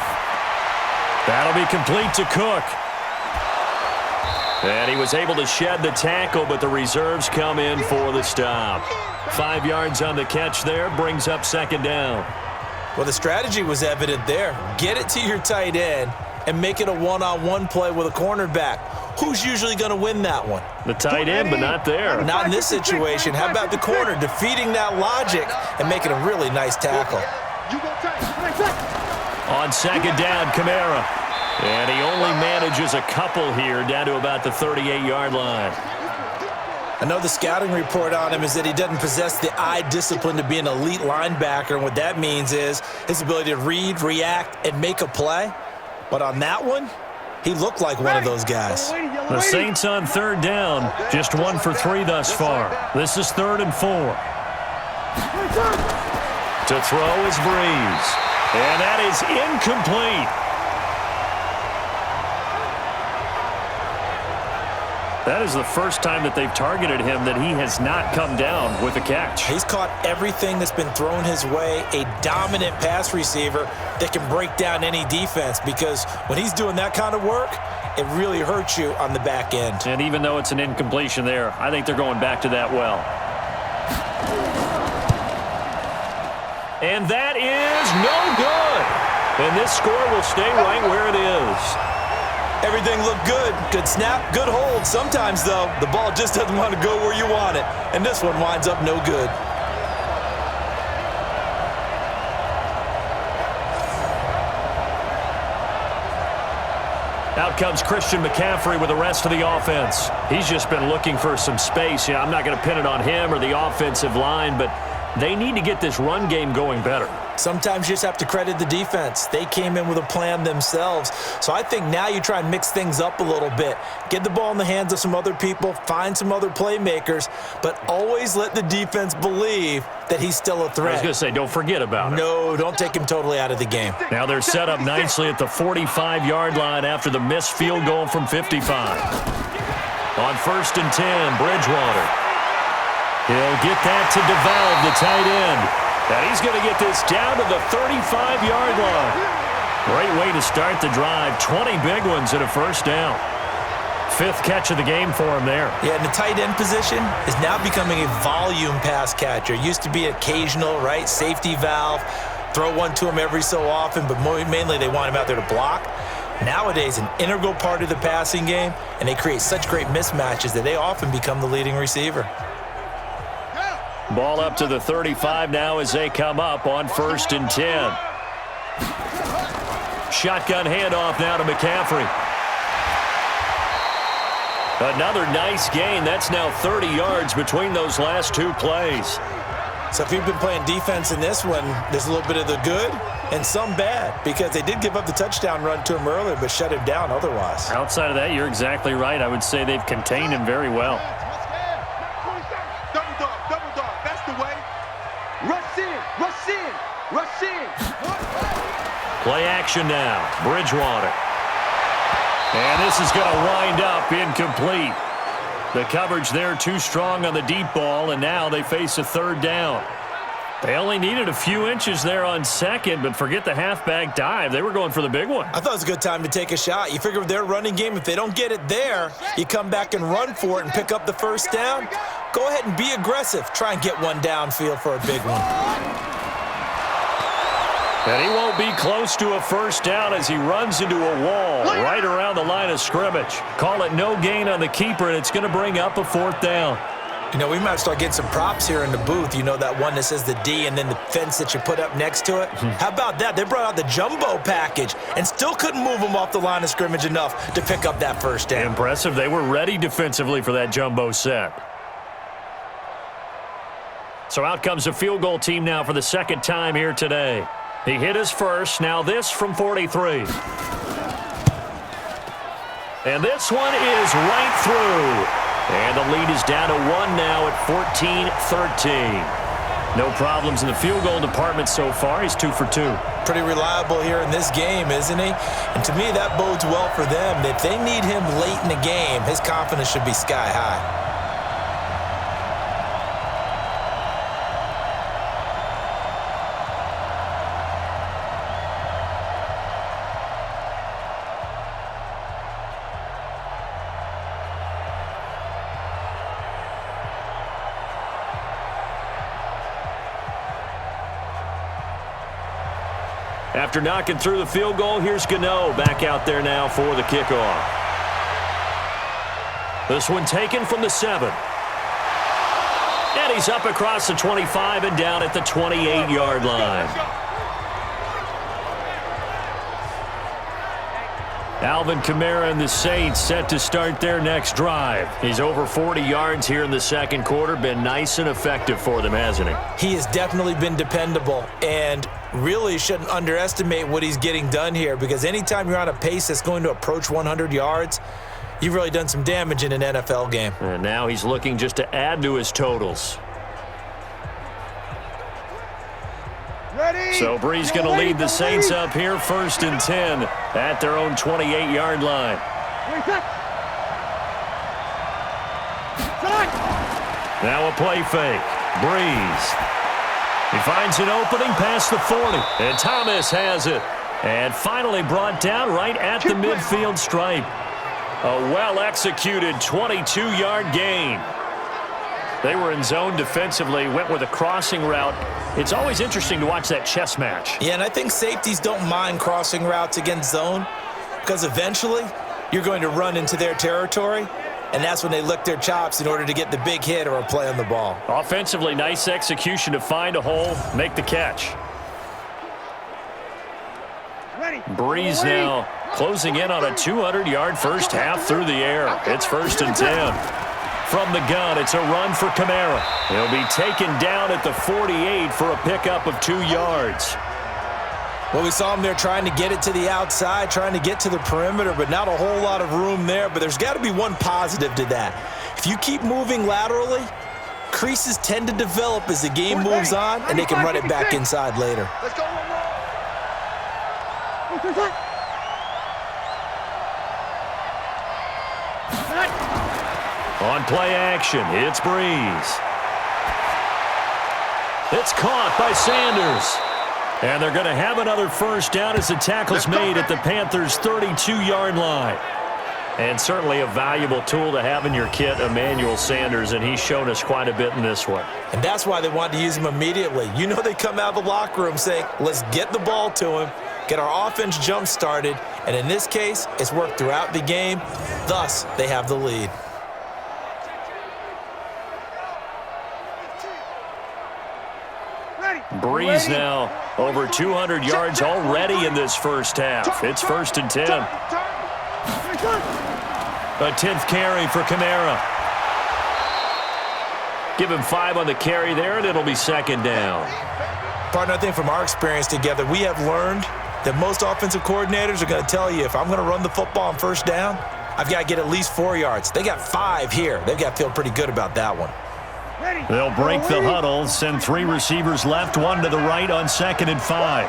That'll be complete to Cook. And he was able to shed the tackle, but the reserves come in for the stop. 5 yards on the catch there, brings up 2nd down. Well, the strategy was evident there. Get it to your tight end and make it a one-on-one play with a cornerback. Who's usually going to win that one? The tight end, but not there. Not in this situation. How about the corner defeating that logic and making a really nice tackle? On 2nd down, Kamara. And he only manages a couple here down to about the 38-yard line. I know the scouting report on him is that he doesn't possess the eye discipline to be an elite linebacker, and what that means is his ability to read, react, and make a play. But on that one, he looked like one of those guys. The Saints on 3rd down, just 1 for 3 thus far. This is 3rd and 4. To throw is Brees. And that is incomplete. That is the first time that they've targeted him that he has not come down with a catch. He's caught everything that's been thrown his way, a dominant pass receiver that can break down any defense, because when he's doing that kind of work, it really hurts you on the back end. And even though it's an incompletion there, I think they're going back to that well. And that is no good. And this score will stay right where it is. Everything looked good. Good snap, good hold. Sometimes, though, the ball just doesn't want to go where you want it. And this one winds up no good. Out comes Christian McCaffrey with the rest of the offense. He's just been looking for some space. Yeah, I'm not going to pin it on him or the offensive line, but they need to get this run game going better. Sometimes you just have to credit the defense. They came in with a plan themselves. So I think now you try and mix things up a little bit. Get the ball in the hands of some other people, find some other playmakers, but always let the defense believe that he's still a threat. I was going to say, don't forget about it. No, don't take him totally out of the game. Now they're set up nicely at the 45-yard line after the missed field goal from 55. On 1st and 10, Bridgewater. He'll get that to DeValve, the tight end. And he's going to get this down to the 35-yard line. Great way to start the drive. 20 big ones and a first down. 5th catch of the game for him there. Yeah, and the tight end position is now becoming a volume pass catcher. Used to be occasional, right? Safety valve. Throw one to him every so often, but mainly they want him out there to block. Nowadays, an integral part of the passing game, and they create such great mismatches that they often become the leading receiver. Ball up to the 35 now as they come up on 1st and 10. Shotgun handoff now to McCaffrey. Another nice gain. That's now 30 yards between those last 2 plays. So if you've been playing defense in this one, there's a little bit of the good and some bad, because they did give up the touchdown run to him earlier but shut him down otherwise. Outside of that, you're exactly right. I would say they've contained him very well. Play action now. Bridgewater. And this is going to wind up incomplete. The coverage there too strong on the deep ball, and now they face a 3rd down. They only needed a few inches there on 2nd, but forget the halfback dive. They were going for the big one. I thought it was a good time to take a shot. You figure with their running game, if they don't get it there, you come back and run for it and pick up the first down. Go ahead and be aggressive. Try and get one downfield for a big one. And he won't be close to a first down as he runs into a wall right around the line of scrimmage. Call it no gain on the keeper, and it's going to bring up a 4th down. You know, we might start getting some props here in the booth. You know, that one that says the D and then the fence that you put up next to it? How about that? They brought out the jumbo package and still couldn't move them off the line of scrimmage enough to pick up that first down. Impressive. They were ready defensively for that jumbo set. So out comes the field goal team now for the 2nd time here today. He hit his first. Now this from 43. And this one is right through. And the lead is down to 1 now at 14-13. No problems in the field goal department so far. He's 2 for 2. Pretty reliable here in this game, isn't he? And to me, that bodes well for them. If they need him late in the game, his confidence should be sky high. After knocking through the field goal, here's Gano back out there now for the kickoff. This one taken from the 7. And he's up across the 25 and down at the 28-yard line. Alvin Kamara and the Saints set to start their next drive. He's over 40 yards here in the 2nd quarter. Been nice and effective for them, hasn't he? He has definitely been dependable, and really shouldn't underestimate what he's getting done here, because anytime you're on a pace that's going to approach 100 yards, you've really done some damage in an NFL game. And now he's looking just to add to his totals. So Bree's going to lead the Saints up here 1st and 10 at their own 28-yard line. Now a play fake. Breeze. He finds an opening past the 40. And Thomas has it. And finally brought down right at the midfield stripe. A well-executed 22-yard gain. They were in zone defensively, went with a crossing route. It's always interesting to watch that chess match. Yeah, and I think safeties don't mind crossing routes against zone, because eventually you're going to run into their territory, and that's when they lick their chops in order to get the big hit or a play on the ball. Offensively, nice execution to find a hole, make the catch. Breeze now closing in on a 200-yard first half through the air. It's 1st and 10. From the gun, it's a run for Kamara. He'll be taken down at the 48 for a pickup of 2 yards. Well, we saw him there trying to get it to the outside, trying to get to the perimeter, but not a whole lot of room there. But there's got to be one positive to that. If you keep moving laterally, creases tend to develop as the game moves on, and they can run it back inside later. Let's go. On play action, it's Breeze. It's caught by Sanders. And they're going to have another first down as the tackle's made at the Panthers' 32-yard line. And certainly a valuable tool to have in your kit, Emmanuel Sanders, and he's shown us quite a bit in this one. And that's why they wanted to use him immediately. You know they come out of the locker room saying, let's get the ball to him, get our offense jump-started, and in this case, it's worked throughout the game. Thus, they have the lead. Breeze now over 200 yards already in this first half. It's 1st and 10. A 10th carry for Kamara. Give him 5 on the carry there, and it'll be 2nd down. Partner, I think from our experience together, we have learned that most offensive coordinators are going to tell you, if I'm going to run the football on first down, I've got to get at least 4 yards. They got 5 here. They've got to feel pretty good about that one. They'll break the huddle, send 3 receivers left, 1 to the right on 2nd and 5.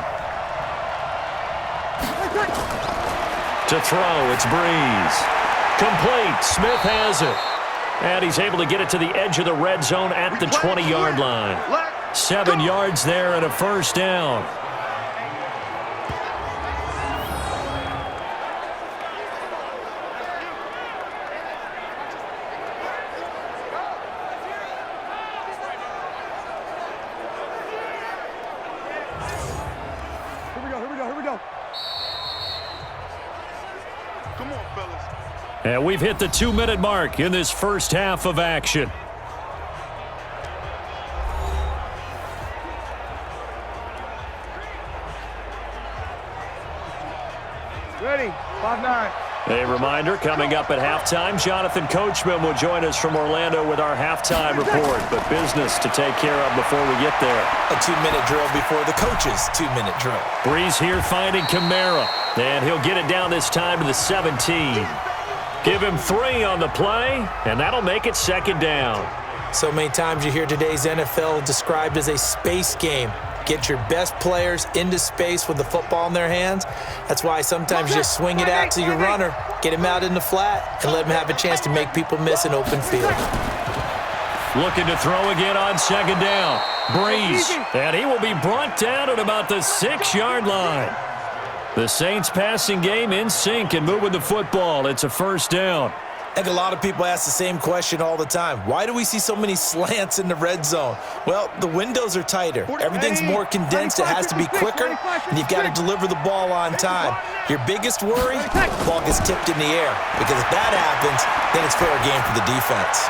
To throw, it's Breeze. Complete, Smith has it. And he's able to get it to the edge of the red zone at the 20-yard line. 7 yards there and a first down. And we've hit the 2-minute mark in this first half of action. Ready, 5-9. A reminder, coming up at halftime, Jonathan Coachman will join us from Orlando with our halftime report. But business to take care of before we get there. A 2-minute drill before the coach's 2-minute drill. Breeze here finding Kamara. And he'll get it down this time to the 17. Give him 3 on the play, and that'll make it 2nd down. So many times you hear today's NFL described as a space game. Get your best players into space with the football in their hands. That's why sometimes you just swing it out to your runner, get him out in the flat, and let him have a chance to make people miss an open field. Looking to throw again on 2nd down. Breeze, and he will be brought down at about the 6-yard line. The Saints passing game in sync and moving the football. It's a first down. I think a lot of people ask the same question all the time. Why do we see so many slants in the red zone? Well, the windows are tighter. Everything's more condensed. It has to be quicker, and you've got to deliver the ball on time. Your biggest worry, the ball gets tipped in the air, because if that happens, then it's fair game for the defense.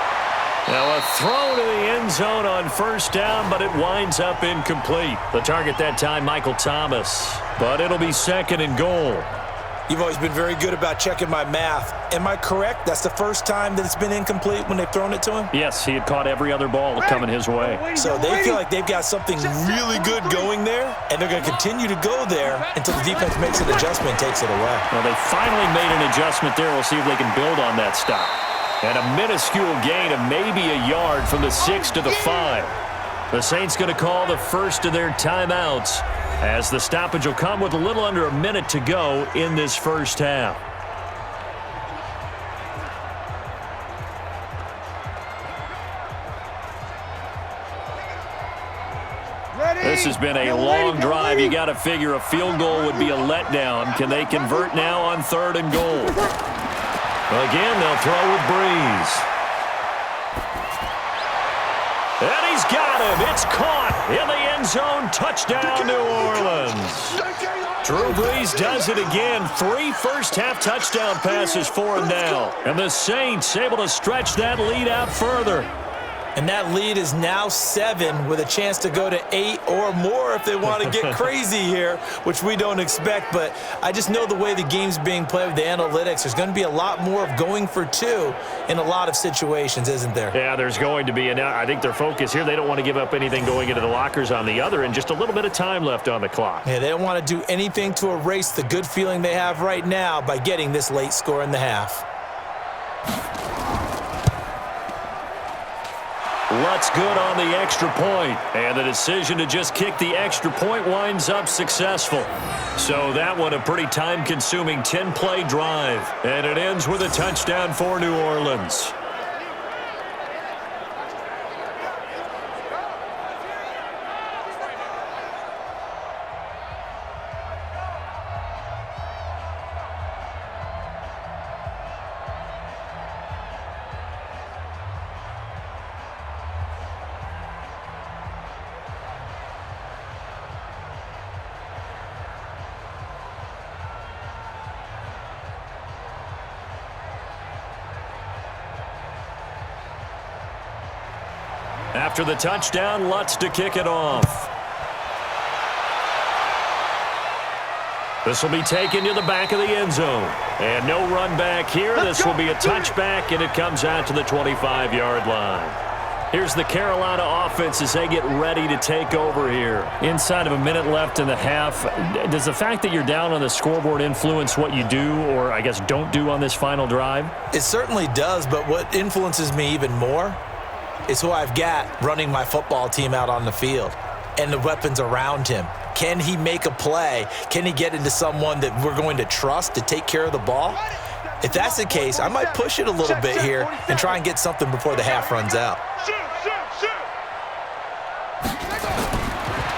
Now a throw to the end zone on first down, but it winds up incomplete. The target that time, Michael Thomas. But it'll be 2nd and goal. You've always been very good about checking my math. Am I correct? That's the first time that it's been incomplete when they've thrown it to him? Yes, he had caught every other ball coming his way. So they feel like they've got something really good going there, and they're going to continue to go there until the defense makes an adjustment and takes it away. Well, they finally made an adjustment there. We'll see if they can build on that stop. And a minuscule gain of maybe a yard from the 6 to the 5. The Saints going to call the first of their timeouts, as the stoppage will come with a little under a minute to go in this first half. This has been a long drive. You got to figure a field goal would be a letdown. Can they convert now on 3rd and goal? Again, they'll throw with Breeze. And he's got him. It's caught in the end zone. Touchdown, New Orleans. Drew Brees does it again. 3 first-half touchdown passes for him now. And the Saints able to stretch that lead out further. And that lead is now 7 with a chance to go to 8 or more if they want to get crazy here, which we don't expect. But I just know the way the game's being played with the analytics, there's going to be a lot more of going for 2 in a lot of situations, isn't there? Yeah, there's going to be. And I think their focus here, they don't want to give up anything going into the lockers on the other, and just a little bit of time left on the clock. Yeah, they don't want to do anything to erase the good feeling they have right now by getting this late score in the half. Lutz good on the extra point, and the decision to just kick the extra point winds up successful. So that one a pretty time-consuming 10-play drive, and it ends with a touchdown for New Orleans. After the touchdown, Lutz to kick it off. This will be taken to the back of the end zone. And no run back here. This will be a touchback, and it comes out to the 25-yard line. Here's the Carolina offense as they get ready to take over here. Inside of a minute left in the half, does the fact that you're down on the scoreboard influence what you do, or I guess don't do on this final drive? It certainly does, but what influences me even more is who I've got running my football team out on the field and the weapons around him. Can he make a play? Can he get into someone that we're going to trust to take care of the ball? If that's the case, I might push it a little bit here and try and get something before the half runs out.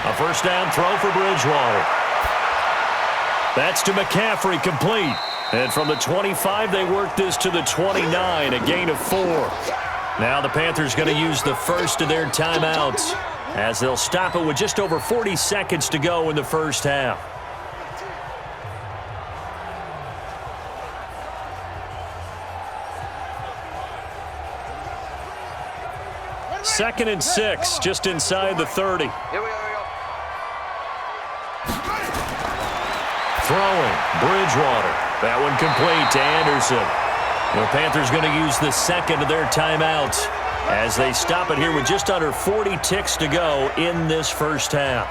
A first down throw for Bridgewater. That's to McCaffrey, complete. And from the 25, they work this to the 29, a gain of 4. Now the Panthers going to use the first of their timeouts as they'll stop it with just over 40 seconds to go in the first half. Second and 6, just inside the 30. Here we go. Throwing, Bridgewater. That one complete to Anderson. The Panthers going to use the second of their timeouts as they stop it here with just under 40 ticks to go in this first half.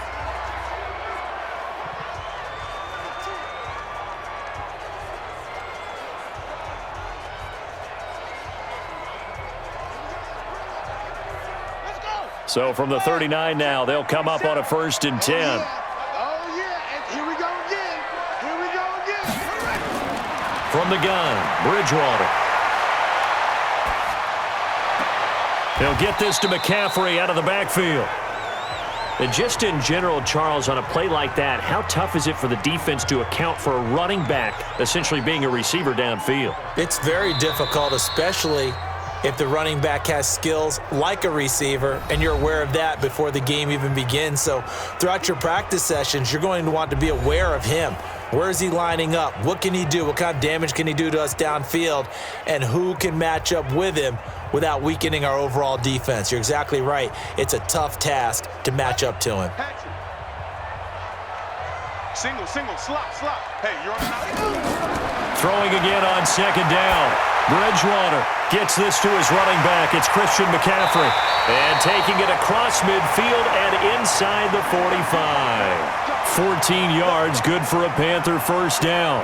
So from the 39 now, they'll come up on a 1st and 10. Oh, yeah, and here we go again. Here we go again. From the gun, Bridgewater. He'll get this to McCaffrey out of the backfield. And just in general, Charles, on a play like that, how tough is it for the defense to account for a running back essentially being a receiver downfield? It's very difficult, especially if the running back has skills like a receiver, and you're aware of that before the game even begins. So throughout your practice sessions, you're going to want to be aware of him. Where is he lining up? What can he do? What kind of damage can he do to us downfield? And who can match up with him without weakening our overall defense? You're exactly right. It's a tough task to match up to him. Single, slot. Hey, you're on the Throwing again on second down. Bridgewater gets this to his running back. It's Christian McCaffrey. And taking it across midfield and inside the 45. 14 yards, good for a Panther first down.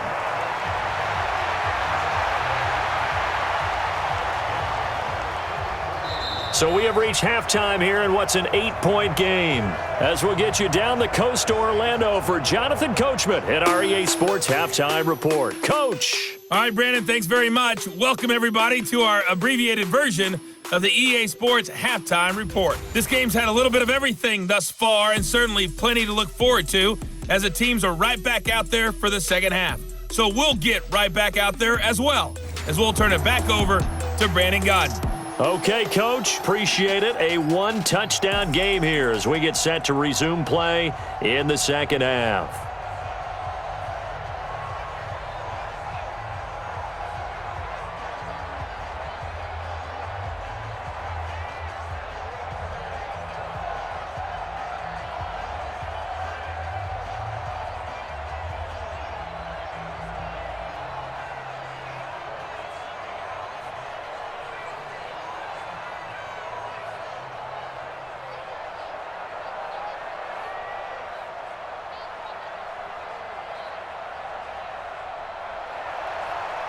So we have reached halftime here in what's an 8-point game. As we'll get you down the coast to Orlando for Jonathan Coachman at our EA Sports Halftime Report. Coach. All right, Brandon, thanks very much. Welcome, everybody, to our abbreviated version of the EA Sports Halftime Report. This game's had a little bit of everything thus far, and certainly plenty to look forward to as the teams are right back out there for the second half. So we'll get right back out there as well, as we'll turn it back over to Brandon Godden. Okay, Coach, appreciate it. A one-touchdown game here as we get set to resume play in the second half.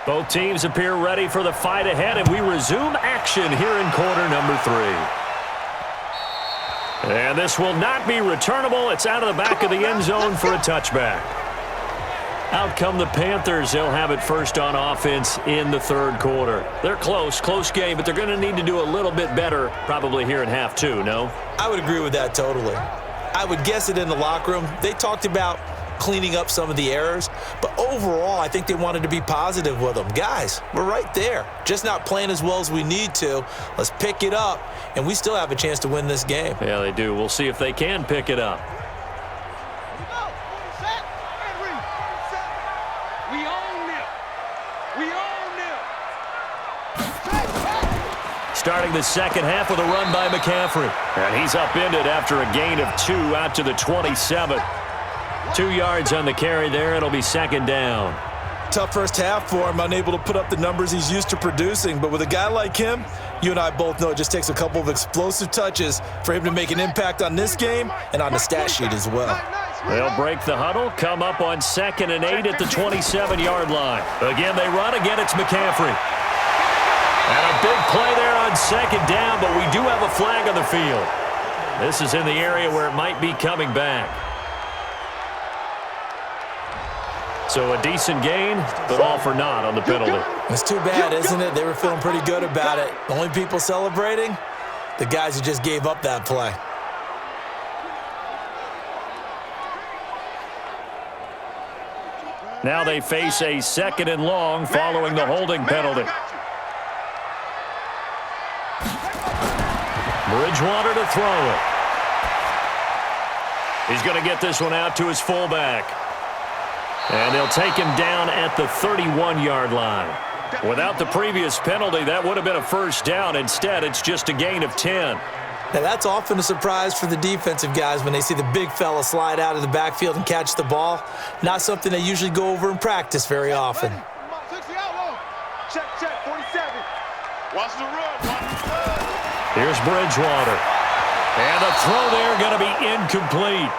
Both teams appear ready for the fight ahead, and we resume action here in quarter number 3. And this will not be returnable. It's out of the back of the end zone for a touchback. Out come the Panthers. They'll have it first on offense in the third quarter. They're close game, but they're going to need to do a little bit better probably here in half 2, no? I would agree with that totally. I would guess it in the locker room. They talked about cleaning up some of the errors, but overall, I think they wanted to be positive with them. Guys, we're right there. Just not playing as well as we need to. Let's pick it up, and we still have a chance to win this game. Yeah, they do. We'll see if they can pick it up. Starting the second half with a run by McCaffrey. And he's upended after a gain of 2 out to the 27. 2 yards on the carry there. It'll be second down. Tough first half for him, unable to put up the numbers he's used to producing. But with a guy like him, you and I both know it just takes a couple of explosive touches for him to make an impact on this game and on the stat sheet as well. They'll break the huddle, come up on 2nd and 8 at the 27-yard line. Again, they run. Again, it's McCaffrey. And a big play there on second down, but we do have a flag on the field. This is in the area where it might be coming back. So a decent gain, but all for naught on the penalty. It's too bad, isn't it? They were feeling pretty good about it. The only people celebrating, the guys who just gave up that play. Now they face a 2nd and long following the holding penalty. Bridgewater to throw it. He's going to get this one out to his fullback. And they'll take him down at the 31-yard line. Without the previous penalty, that would have been a first down. Instead, it's just a gain of 10. Now, that's often a surprise for the defensive guys when they see the big fella slide out of the backfield and catch the ball. Not something they usually go over in practice very often. Check, 47. Watch the run. Here's Bridgewater. And the throw there going to be incomplete.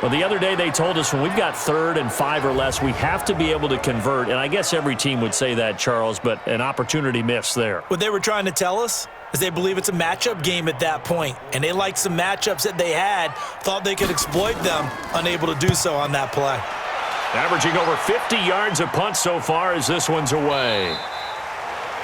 Well, the other day they told us when we've got 3rd and 5 or less, we have to be able to convert. And I guess every team would say that, Charles, but an opportunity missed there. What they were trying to tell us is they believe it's a matchup game at that point. And they liked some matchups that they had, thought they could exploit them, unable to do so on that play. Averaging over 50 yards a punt so far as this one's away.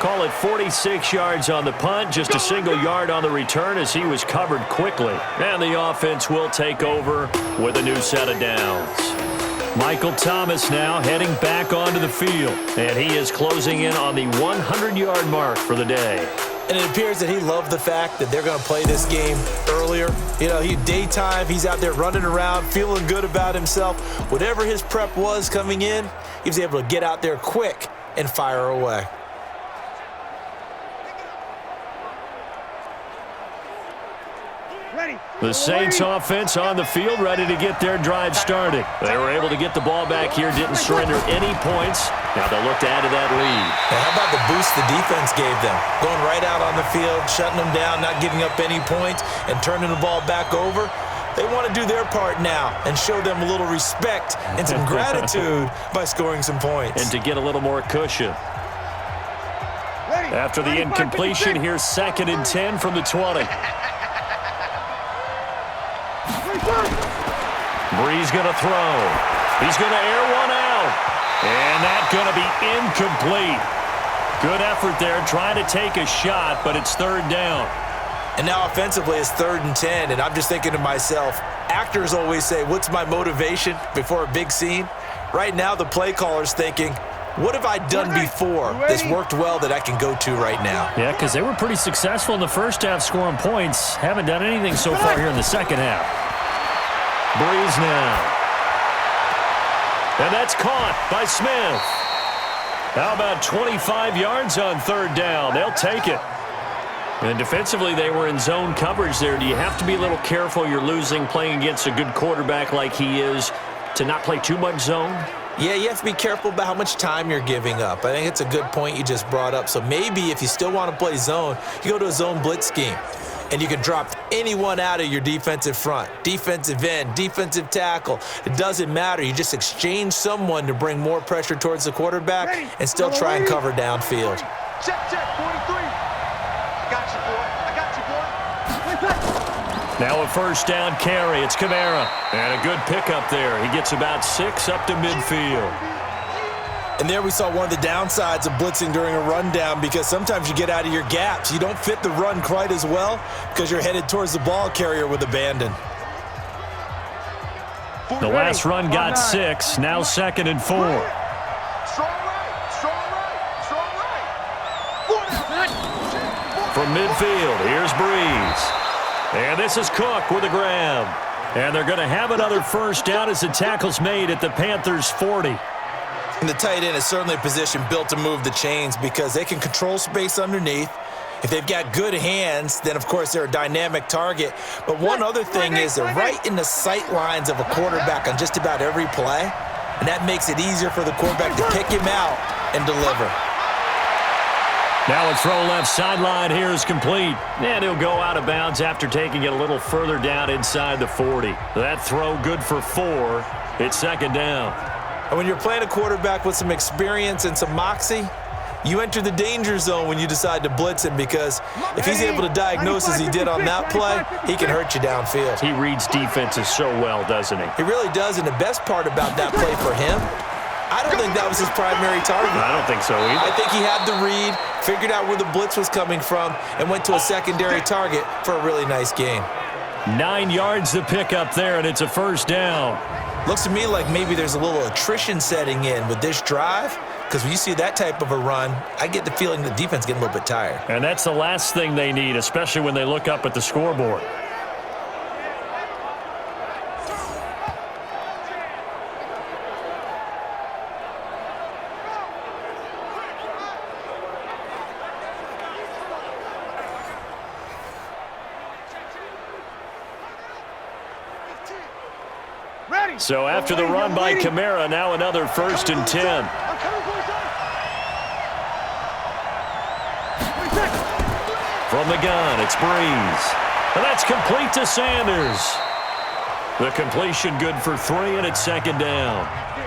Call it 46 yards on the punt, just a single yard on the return as he was covered quickly. And the offense will take over with a new set of downs. Michael Thomas now heading back onto the field. And he is closing in on the 100-yard mark for the day. And it appears that he loved the fact that they're going to play this game earlier. You know, daytime, he's out there running around, feeling good about himself. Whatever his prep was coming in, he was able to get out there quick and fire away. The Saints offense on the field, ready to get their drive started. They were able to get the ball back here, didn't surrender any points. Now they'll look to add to that lead. Now, how about the boost the defense gave them? Going right out on the field, shutting them down, not giving up any points, and turning the ball back over. They want to do their part now and show them a little respect and some gratitude by scoring some points. And to get a little more cushion. After the incompletion, here's 2nd and 10 from the 20. Breeze going to throw. He's going to air one out. And that's going to be incomplete. Good effort there, trying to take a shot, but it's 3rd down. And now offensively it's 3rd and 10, and I'm just thinking to myself, actors always say, what's my motivation before a big scene? Right now the play caller's thinking, what have I done before that's worked well that I can go to right now? Yeah, because they were pretty successful in the first half scoring points. Haven't done anything so far here in the second half. Breeze now. And that's caught by Smith. How about 25 yards on 3rd down? They'll take it. And defensively, they were in zone coverage there. Do you have to be a little careful? You're losing playing against a good quarterback like he is to not play too much zone? Yeah, you have to be careful about how much time you're giving up. I think it's a good point you just brought up. So maybe if you still want to play zone, you go to a zone blitz scheme. and you can drop anyone out of your defensive front, defensive end, defensive tackle. It doesn't matter. You just exchange someone to bring more pressure towards the quarterback and still try and cover downfield. Check, 43. I got you, boy. I got you, boy. Now a first down carry. It's Kamara. And a good pickup there. He gets about 6 up to midfield. And there we saw one of the downsides of blitzing during a rundown, because sometimes you get out of your gaps. You don't fit the run quite as well because you're headed towards the ball carrier with abandon. The last run got 6. Now 2nd and 4. Strong right. From midfield, here's Breeze. And this is Cook with a grab. And they're going to have another first down as the tackle's made at the Panthers' 40. And the tight end is certainly a position built to move the chains because they can control space underneath. If they've got good hands, then, of course, they're a dynamic target. But one other thing is they're right in the sight lines of a quarterback on just about every play, and that makes it easier for the quarterback to pick him out and deliver. Now a throw left sideline here is complete. And he'll go out of bounds after taking it a little further down inside the 40. That throw good for 4. It's 2nd down. And when you're playing a quarterback with some experience and some moxie, you enter the danger zone when you decide to blitz him, because if he's able to diagnose as he did on that play, he can hurt you downfield. He reads defenses so well, doesn't he? He really does, and the best part about that play for him, I don't think that was his primary target. I don't think so either. I think he had the read, figured out where the blitz was coming from, and went to a secondary target for a really nice gain. 9 yards to pick up there, and it's a first down. Looks to me like maybe there's a little attrition setting in with this drive, because when you see that type of a run, I get the feeling the defense getting a little bit tired. And that's the last thing they need, especially when they look up at the scoreboard. So after the run by Kamara, now another 1st and 10. From the gun, it's Breeze. And that's complete to Sanders. The completion good for 3, and it's 2nd down.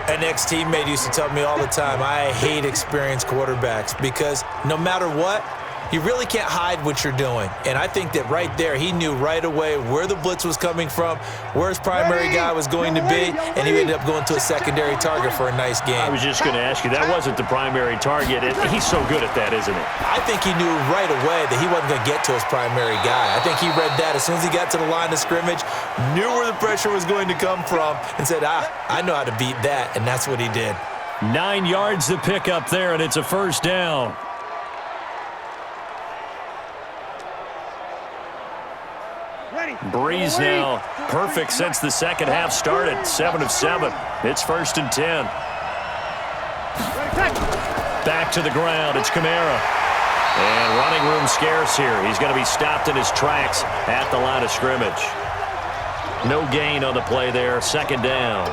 An ex-teammate used to tell me all the time, I hate experienced quarterbacks, because no matter what, you really can't hide what you're doing. And I think that right there, he knew right away where the blitz was coming from, where his primary guy was going to be, and he ended up going to a secondary target for a nice game. I was just going to ask you, that wasn't the primary target. He's so good at that, isn't he? I think he knew right away that he wasn't going to get to his primary guy. I think he read that as soon as he got to the line of scrimmage, knew where the pressure was going to come from, and said, I know how to beat that, and that's what he did. 9 yards to pick up there, and it's a first down. Breeze now perfect since the second half started. 7 of 7. It's 1st and 10. Back to the ground. It's Kamara. And running room scarce here. He's going to be stopped in his tracks at the line of scrimmage. No gain on the play there. 2nd down.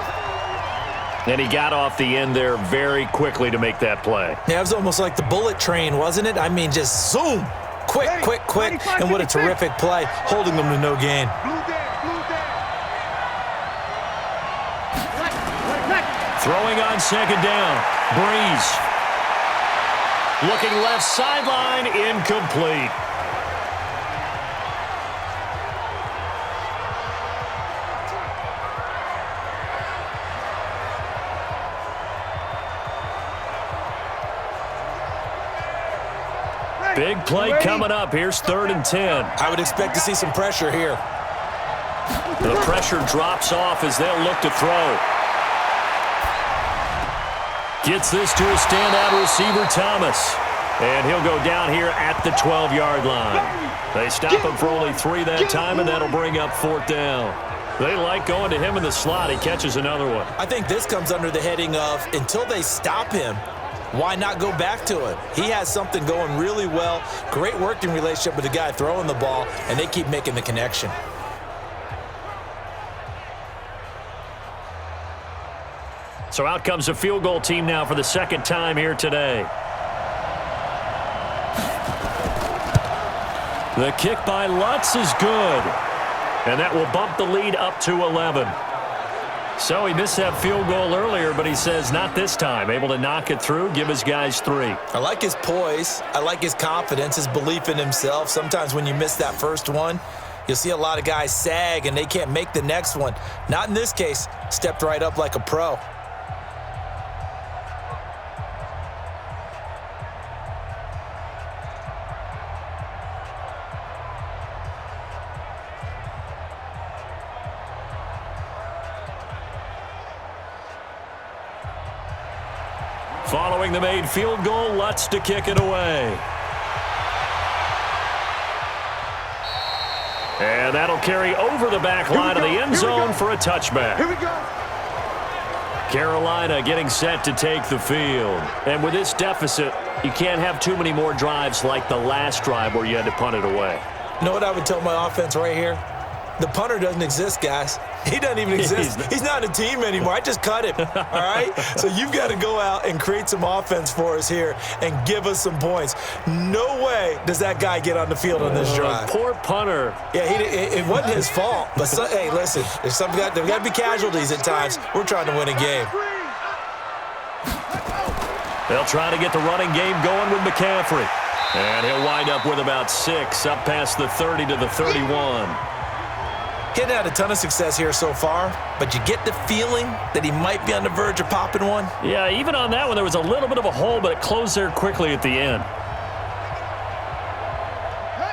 And he got off the end there very quickly to make that play. Yeah, it was almost like the bullet train, wasn't it? I mean, just zoom. Quick, and what a terrific play, holding them to no gain. Throwing on 2nd down, Breeze. Looking left sideline, incomplete. Big play coming up. Here's 3rd and 10. I would expect to see some pressure here. The pressure drops off as they'll look to throw. Gets this to a standout receiver, Thomas. And he'll go down here at the 12-yard line. They stop him for only 3 that time, and that'll bring up 4th down. They like going to him in the slot. He catches another one. I think this comes under the heading of, until they stop him, why not go back to it? He has something going really well. Great working relationship with the guy throwing the ball, and they keep making the connection. So out comes a field goal team now for the 2nd time here today. The kick by Lutz is good. And that will bump the lead up to 11. So he missed that field goal earlier, but he says not this time. Able to knock it through, give his guys 3. I like his poise. I like his confidence, his belief in himself. Sometimes when you miss that first one, you'll see a lot of guys sag and they can't make the next one. Not in this case. Stepped right up like a pro. Following the made field goal, Lutz to kick it away. And that'll carry over the back line of the end zone for a touchback. Here we go. Carolina getting set to take the field. And with this deficit, you can't have too many more drives like the last drive where you had to punt it away. You know what I would tell my offense right here? The punter doesn't exist, guys. He doesn't even exist. He's not a team anymore. I just cut him, all right? So you've got to go out and create some offense for us here and give us some points. No way does that guy get on the field on this drive. Poor punter. Yeah, it wasn't his fault. But, hey, listen, there's got to be casualties at times. We're trying to win a game. They'll try to get the running game going with McCaffrey. And he'll wind up with about 6 up past the 30 to the 31. He hadn't had a ton of success here so far, but you get the feeling that he might be on the verge of popping one. Yeah, even on that one, there was a little bit of a hole, but it closed there quickly at the end.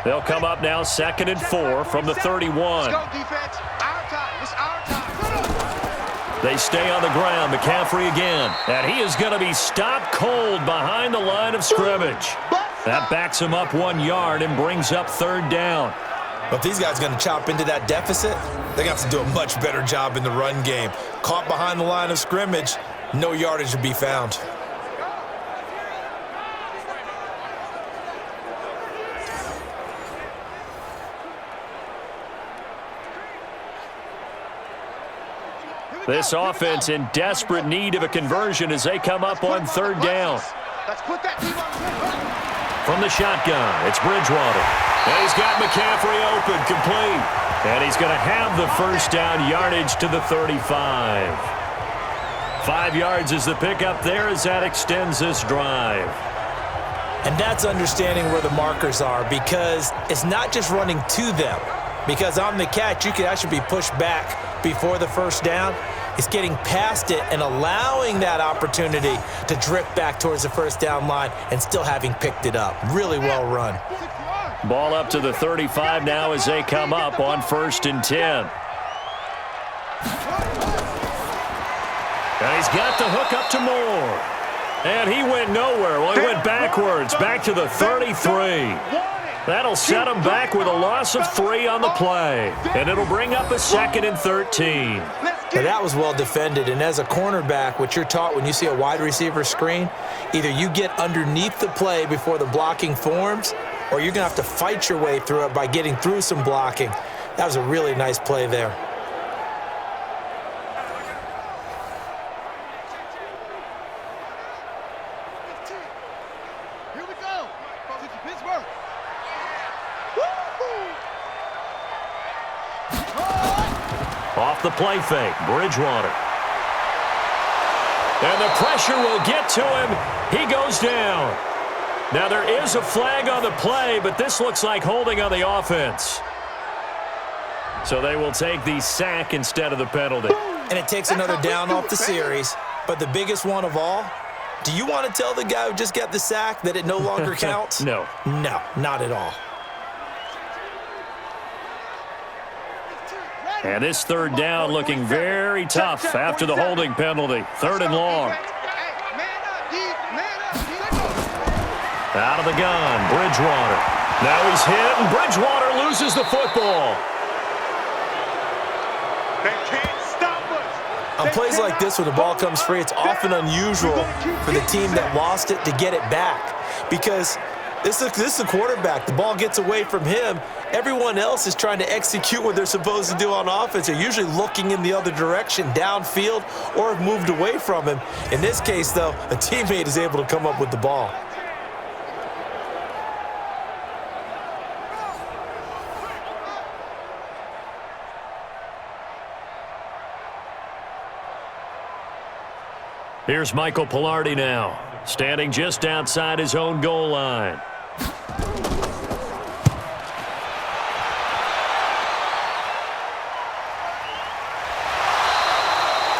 They'll come up now 2nd and 4 from the 31. Let's go, defense. Our time. It's our time. They stay on the ground. McCaffrey again. And he is going to be stopped cold behind the line of scrimmage. That backs him up 1 yard and brings up 3rd down. But if these guys are going to chop into that deficit, they're going to have to do a much better job in the run game. Caught behind the line of scrimmage, no yardage to be found. This offense in desperate need of a conversion as they come up on 3rd down. Let's put that team on. From the shotgun, it's Bridgewater. And he's got McCaffrey open, complete. And he's going to have the 1st down, yardage to the 35. 5 yards is the pickup there as that extends this drive. And that's understanding where the markers are, because it's not just running to them. Because on the catch, you could actually be pushed back before the 1st down. It's getting past it and allowing that opportunity to drift back towards the 1st down line and still having picked it up. Really well run. Ball up to the 35 now as they come up on 1st and 10. And he's got the hook up to Moore. And he went nowhere. Well, he went backwards, back to the 33. That'll set him back with a loss of 3 on the play. And it'll bring up a 2nd and 13. But that was well defended, and as a cornerback, what you're taught when you see a wide receiver screen, either you get underneath the play before the blocking forms, or you're going to have to fight your way through it by getting through some blocking. That was a really nice play there. Here we go. Pittsburgh. Off the play fake, Bridgewater. And the pressure will get to him. He goes down. Now there is a flag on the play, but this looks like holding on the offense. So they will take the sack instead of the penalty. And it takes another down off the series. But the biggest one of all, do you want to tell the guy who just got the sack that it no longer counts? No. No, not at all. And this 3rd down looking very tough after the holding penalty. 3rd and long. Out of the gun, Bridgewater. Now he's hit, and Bridgewater loses the football. They can't stop us. On plays like this, when the ball comes free, it's often unusual for the team that lost it to get it back. Because this is the quarterback. The ball gets away from him. Everyone else is trying to execute what they're supposed to do on offense. They're usually looking in the other direction, downfield, or have moved away from him. In this case, though, a teammate is able to come up with the ball. Here's Michael Pilardi now, standing just outside his own goal line.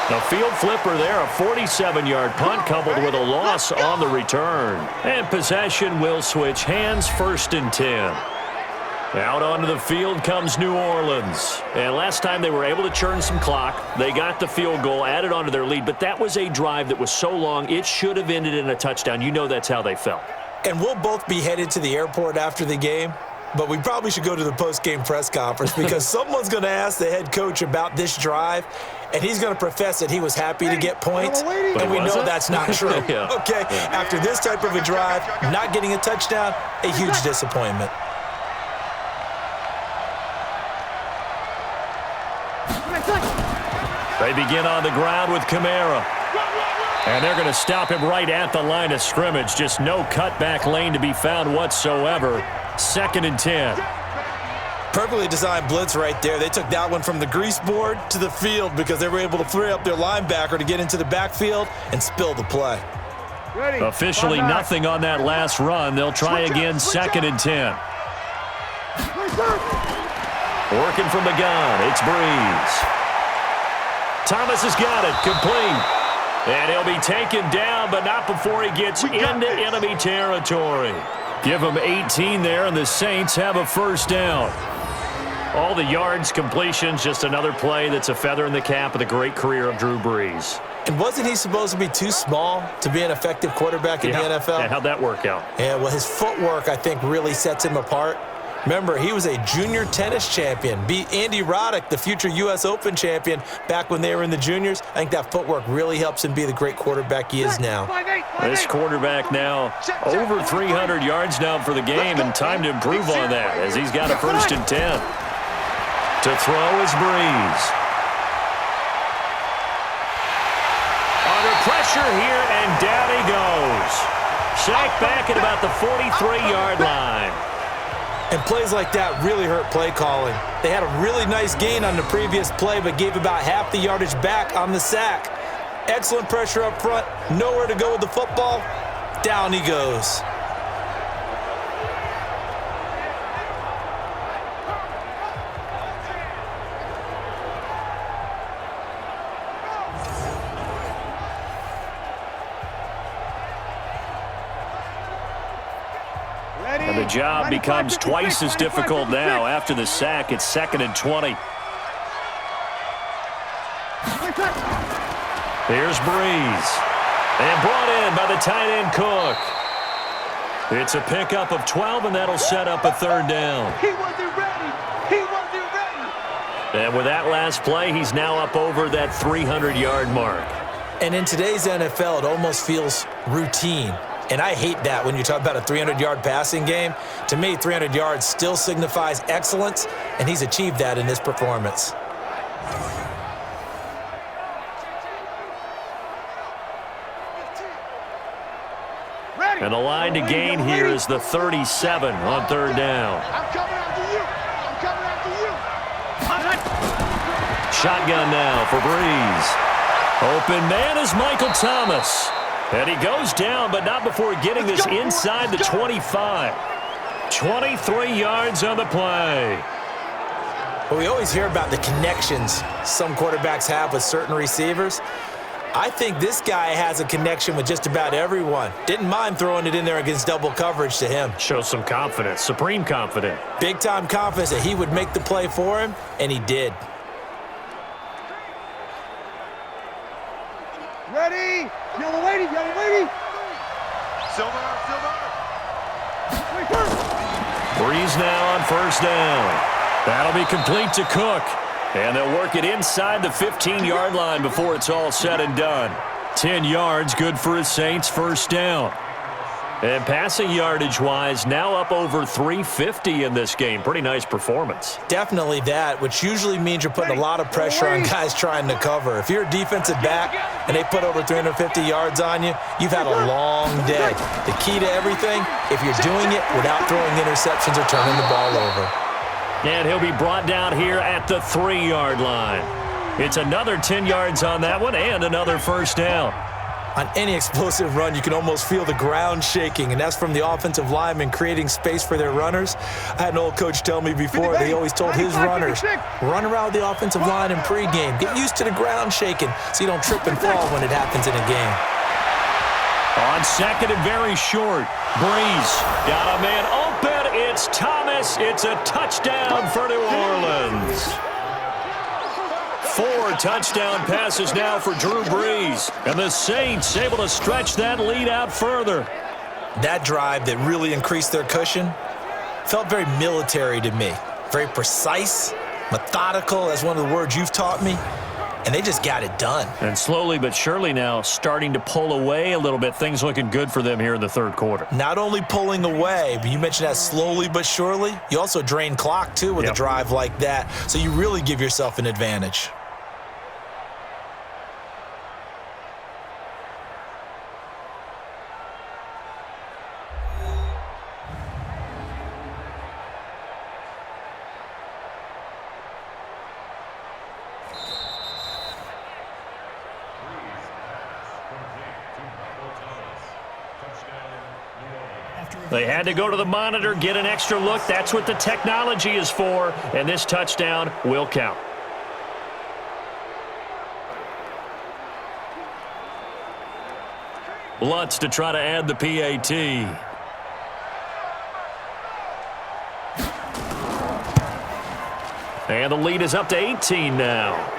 A field flipper there, a 47-yard punt coupled with a loss on the return. And possession will switch hands, 1st and 10. Out onto the field comes New Orleans. And last time they were able to churn some clock. They got the field goal, added onto their lead. But that was a drive that was so long, it should have ended in a touchdown. You know that's how they felt. And we'll both be headed to the airport after the game. But we probably should go to the post-game press conference because someone's going to ask the head coach about this drive, and he's going to profess that he was happy to get points, and we know that's not true. Yeah. Okay, after this type of a drive, not getting a touchdown, a huge disappointment. They begin on the ground with Kamara. And they're going to stop him right at the line of scrimmage. Just no cutback lane to be found whatsoever. 2nd and 10. Perfectly designed blitz right there. They took that one from the grease board to the field because they were able to free up their linebacker to get into the backfield and spill the play. Officially nothing on that last run. They'll try again, 2nd and 10. Working from the gun, it's Breeze. Thomas has got it, complete. And he'll be taken down, but not before he gets into enemy territory. Give him 18 there, and the Saints have a 1st down. All the yards, completions, just another play that's a feather in the cap of the great career of Drew Brees. And wasn't he supposed to be too small to be an effective quarterback in the NFL? And how'd that work out? Yeah, well, his footwork, I think, really sets him apart. Remember, he was a junior tennis champion, beat Andy Roddick, the future U.S. Open champion, back when they were in the juniors. I think that footwork really helps him be the great quarterback he is now. This quarterback now over 300 yards now for the game, and time to improve on that as he's got a 1st and 10. To throw is Breeze. Under pressure here, and down he goes. Sacked back at about the 43-yard line. And plays like that really hurt play calling. They had a really nice gain on the previous play, but gave about half the yardage back on the sack. Excellent pressure up front, nowhere to go with the football. Down he goes. And the job becomes twice as difficult now. After the sack, it's 2nd and 20. Here's Breeze. And brought in by the tight end Cook. It's a pickup of 12, and that'll set up a 3rd down. He wasn't ready. He wasn't ready. And with that last play, he's now up over that 300-yard mark. And in today's NFL, it almost feels routine. And I hate that when you talk about a 300-yard passing game. To me, 300 yards still signifies excellence, and he's achieved that in this performance. And the line to gain here is the 37 on 3rd down. I'm coming after you. I'm coming after you. Shotgun now for Breeze. Open man is Michael Thomas. And he goes down, but not before getting this inside the 25. 23 yards on the play. Well, we always hear about the connections some quarterbacks have with certain receivers. I think this guy has a connection with just about everyone. Didn't mind throwing it in there against double coverage to him. Shows some confidence, supreme confidence. Big-time confidence that he would make the play for him, and he did. Ready? Yellow lady, yellow lady. Silver. Breeze now on 1st down. That'll be complete to Cook. And they'll work it inside the 15-yard line before it's all said and done. 10 yards, good for his Saints, 1st down. And passing yardage-wise, now up over 350 in this game. Pretty nice performance. Definitely that, which usually means you're putting a lot of pressure on guys trying to cover. If you're a defensive back and they put over 350 yards on you, you've had a long day. The key to everything, if you're doing it without throwing interceptions or turning the ball over. And he'll be brought down here at the 3-yard line. It's another 10 yards on that one and another 1st down. On any explosive run, you can almost feel the ground shaking, and that's from the offensive linemen creating space for their runners. I had an old coach tell me before, they always told his runners, run around the offensive line in pregame. Get used to the ground shaking so you don't trip and fall when it happens in a game. On second and very short, Breeze got a man open. It's Thomas. It's a touchdown for New Orleans. 4 touchdown passes now for Drew Brees. And the Saints able to stretch that lead out further. That drive that really increased their cushion felt very military to me. Very precise, methodical, that's one of the words you've taught me. And they just got it done. And slowly but surely now starting to pull away a little bit. Things looking good for them here in the third quarter. Not only pulling away, but you mentioned that slowly but surely. You also drain clock, too, with a drive like that. So you really give yourself an advantage. They had to go to the monitor, get an extra look. That's what the technology is for, and this touchdown will count. Lutz to try to add the PAT. And the lead is up to 18 now.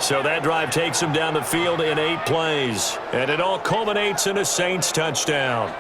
So that drive takes him down the field in 8 plays. And it all culminates in a Saints touchdown.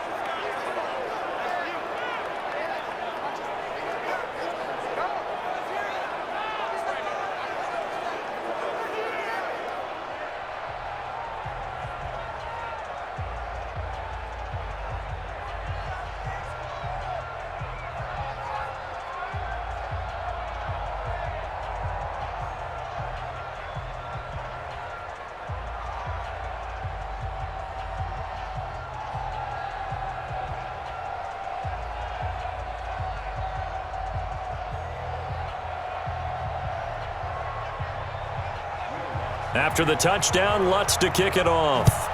After the touchdown, Lutz to kick it off.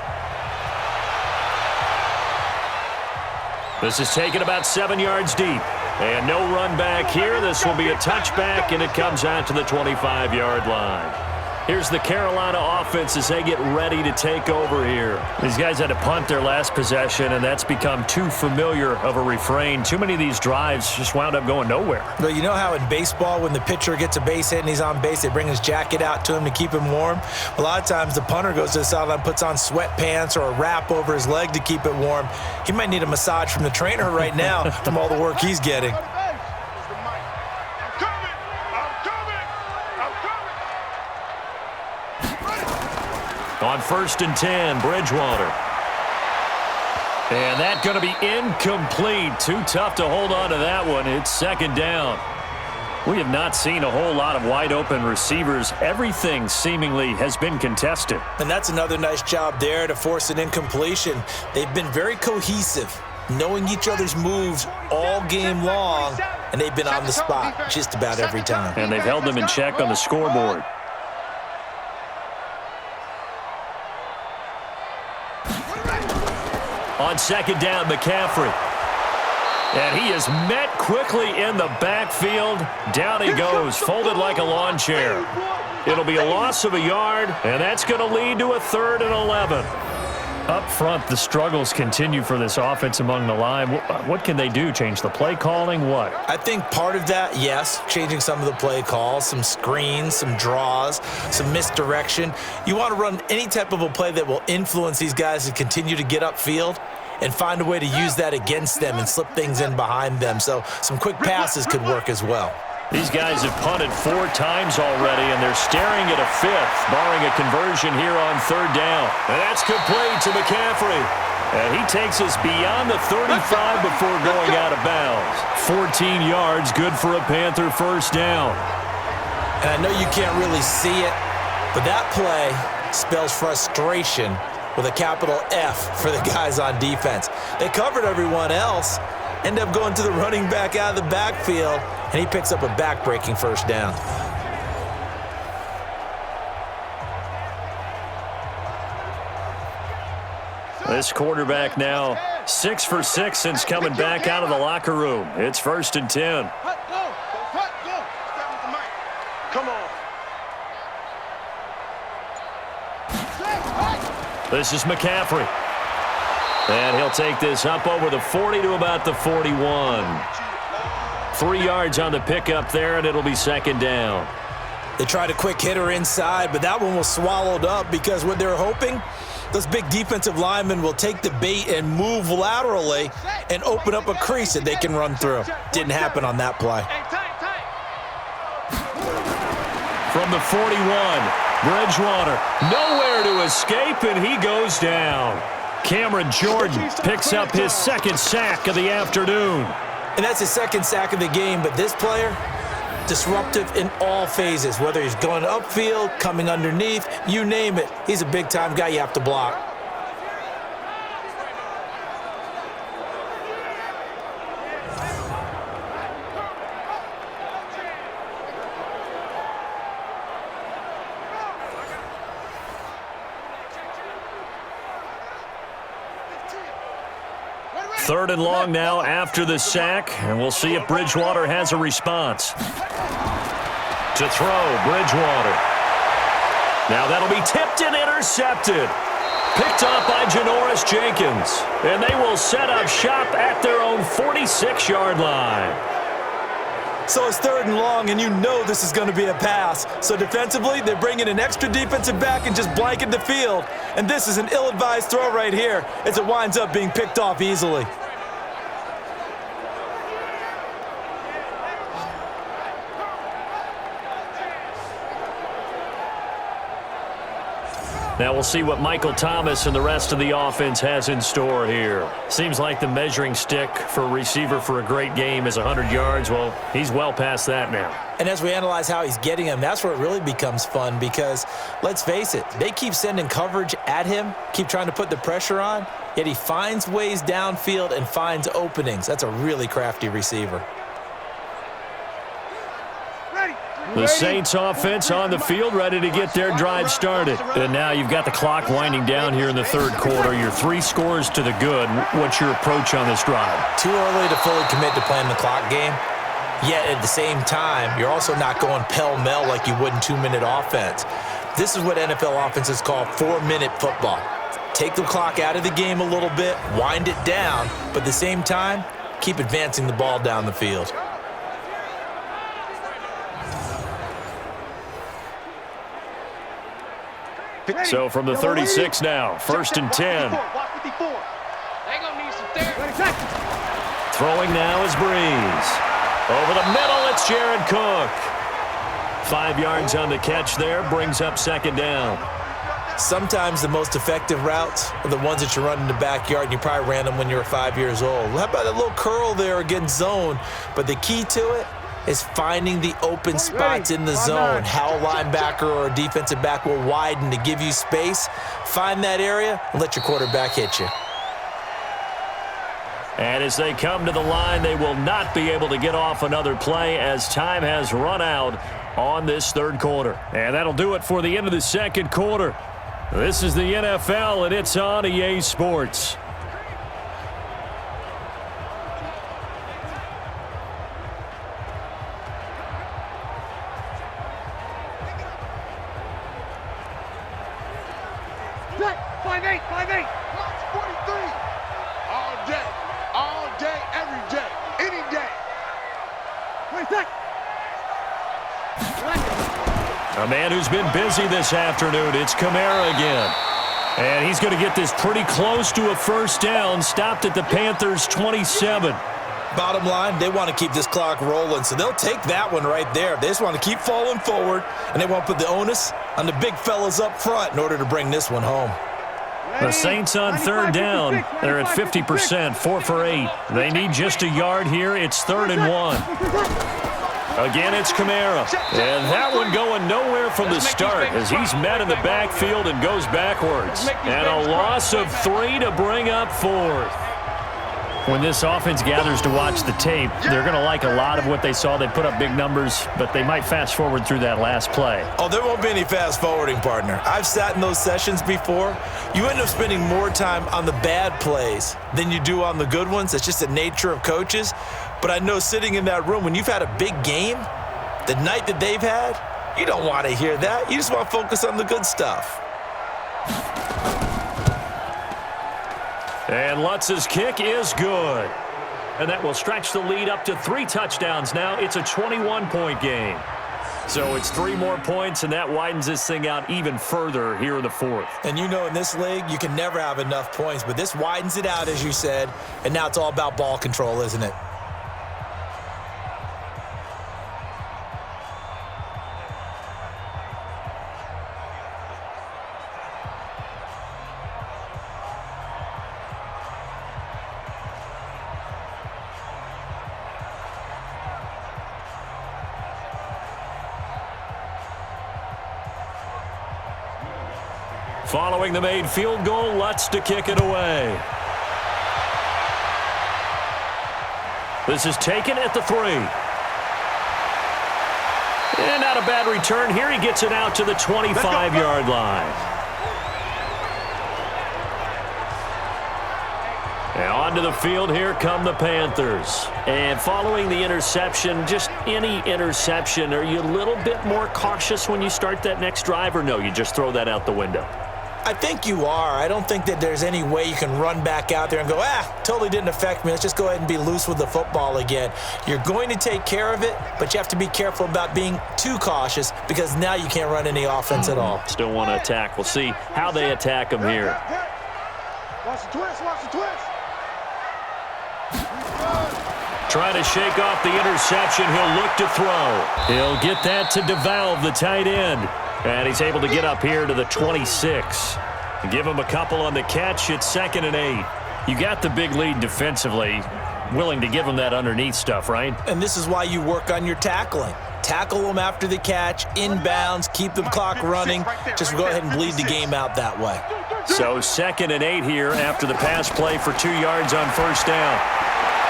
This is taken about 7 yards deep. And no run back here. This will be a touchback, and it comes out to the 25-yard line. Here's the Carolina offense as they get ready to take over here. These guys had to punt their last possession, and that's become too familiar of a refrain. Too many of these drives just wound up going nowhere. But you know how in baseball, when the pitcher gets a base hit and he's on base, they bring his jacket out to him to keep him warm? A lot of times the punter goes to the sideline, puts on sweatpants or a wrap over his leg to keep it warm. He might need a massage from the trainer right now from all the work he's getting. On 1st and 10, Bridgewater. And that's going to be incomplete. Too tough to hold on to that one. It's 2nd down. We have not seen a whole lot of wide-open receivers. Everything seemingly has been contested. And that's another nice job there to force an incompletion. They've been very cohesive, knowing each other's moves all game long, and they've been on the spot just about every time. And they've held them in check on the scoreboard. On 2nd down, McCaffrey. And he is met quickly in the backfield. Down he goes, folded like a lawn chair. It'll be a loss of a yard, and that's going to lead to a 3rd and 11. Up front, the struggles continue for this offense among the line. What can they do? Change the play calling? What? I think part of that, yes, changing some of the play calls, some screens, some draws, some misdirection. You want to run any type of a play that will influence these guys to continue to get upfield and find a way to use that against them and slip things in behind them. So some quick passes could work as well. These guys have punted 4 times already, and they're staring at a 5th, barring a conversion here on 3rd down. And that's complete to McCaffrey. And he takes us beyond the 35 before going out of bounds. 14 yards, good for a Panther 1st down. And I know you can't really see it, but that play spells frustration with a capital F for the guys on defense. They covered everyone else, end up going to the running back out of the backfield, and he picks up a back-breaking 1st down. This quarterback now 6 for 6 since coming back out of the locker room. It's 1st and 10. Come on. This is McCaffrey. And he'll take this up over the 40 to about the 41. 3 yards on the pickup there, and it'll be 2nd down. They tried a quick hitter inside, but that one was swallowed up because what they're hoping, those big defensive linemen will take the bait and move laterally and open up a crease that they can run through. Didn't happen on that play. From the 41, Bridgewater, nowhere to escape, and he goes down. Cameron Jordan picks up his 2nd sack of the afternoon. And that's his 2nd sack of the game, but this player, disruptive in all phases, whether he's going upfield, coming underneath, you name it. He's a big-time guy you have to block. Third and long now after the sack, and we'll see if Bridgewater has a response. To throw, Bridgewater. Now that'll be tipped and intercepted. Picked off by Janoris Jenkins. And they will set up shop at their own 46-yard line. So it's 3rd and long, and you know this is going to be a pass. So defensively, they're bringing an extra defensive back and just blanket the field. And this is an ill-advised throw right here as it winds up being picked off easily. Now we'll see what Michael Thomas and the rest of the offense has in store here. Seems like the measuring stick for a receiver for a great game is 100 yards. Well, he's well past that now. And as we analyze how he's getting them, that's where it really becomes fun because, let's face it, they keep sending coverage at him, keep trying to put the pressure on, yet he finds ways downfield and finds openings. That's a really crafty receiver. The Saints offense on the field, ready to get their drive started. And now you've got the clock winding down here in the 3rd quarter. You're 3 scores to the good. What's your approach on this drive? Too early to fully commit to playing the clock game. Yet at the same time, you're also not going pell-mell like you would in 2-minute offense. This is what NFL offenses call 4-minute football. Take the clock out of the game a little bit, wind it down, but at the same time, keep advancing the ball down the field. So from the 36 now, 1st and 10. Throwing now is Breeze. Over the middle, it's Jared Cook. 5 yards on the catch there, brings up 2nd down. Sometimes the most effective routes are the ones that you run in the backyard, and you probably ran them when you were 5 years old. How about a little curl there against zone? But the key to it is finding the open spots in the zone. How a linebacker or a defensive back will widen to give you space. Find that area and let your quarterback hit you. And as they come to the line, they will not be able to get off another play as time has run out on this 3rd quarter. And that'll do it for the end of the 2nd quarter. This is the NFL, and it's on EA Sports. A man who's been busy this afternoon, it's Kamara again. And he's going to get this pretty close to a 1st down, stopped at the Panthers' 27. Bottom line, they want to keep this clock rolling, so they'll take that one right there. They just want to keep falling forward, and they want to put the onus on the big fellas up front in order to bring this one home. The Saints on 3rd down. They're at 50%, 4 for 8. They need just a yard here. It's 3rd and 1. Again, it's Kamara. And that one going nowhere from the start as he's met in the backfield and goes backwards. And a loss of 3 to bring up 4th. When this offense gathers to watch the tape, they're going to like a lot of what they saw. They put up big numbers, but they might fast forward through that last play. Oh, there won't be any fast forwarding, partner. I've sat in those sessions before. You end up spending more time on the bad plays than you do on the good ones. It's just the nature of coaches. But I know sitting in that room, when you've had a big game, the night that they've had, you don't want to hear that. You just want to focus on the good stuff. And Lutz's kick is good. And that will stretch the lead up to 3 touchdowns now. It's a 21-point game. So it's 3 more points, and that widens this thing out even further here in the 4th. And you know in this league, you can never have enough points, but this widens it out, as you said, and now it's all about ball control, isn't it? Following the made field goal, Lutz to kick it away. This is taken at the 3. And not a bad return here. He gets it out to the 25-yard line. And onto the field, here come the Panthers. And following the interception, just any interception, are you a little bit more cautious when you start that next drive, or no, you just throw that out the window? I think you are. I don't think that there's any way you can run back out there and go, totally didn't affect me. Let's just go ahead and be loose with the football again. You're going to take care of it, but you have to be careful about being too cautious because now you can't run any offense at all. Still want to attack. We'll see how they attack him here. Watch the twist, watch the twist. Trying to shake off the interception. He'll look to throw. He'll get that to DeValve, the tight end. And he's able to get up here to the 26. Give him a couple on the catch. It's 2nd and 8. You got the big lead defensively. Willing to give him that underneath stuff, right? And this is why you work on your tackling. Tackle them after the catch, inbounds, keep the clock running. Just go ahead and bleed the game out that way. So 2nd and 8 here after the pass play for 2 yards on first down.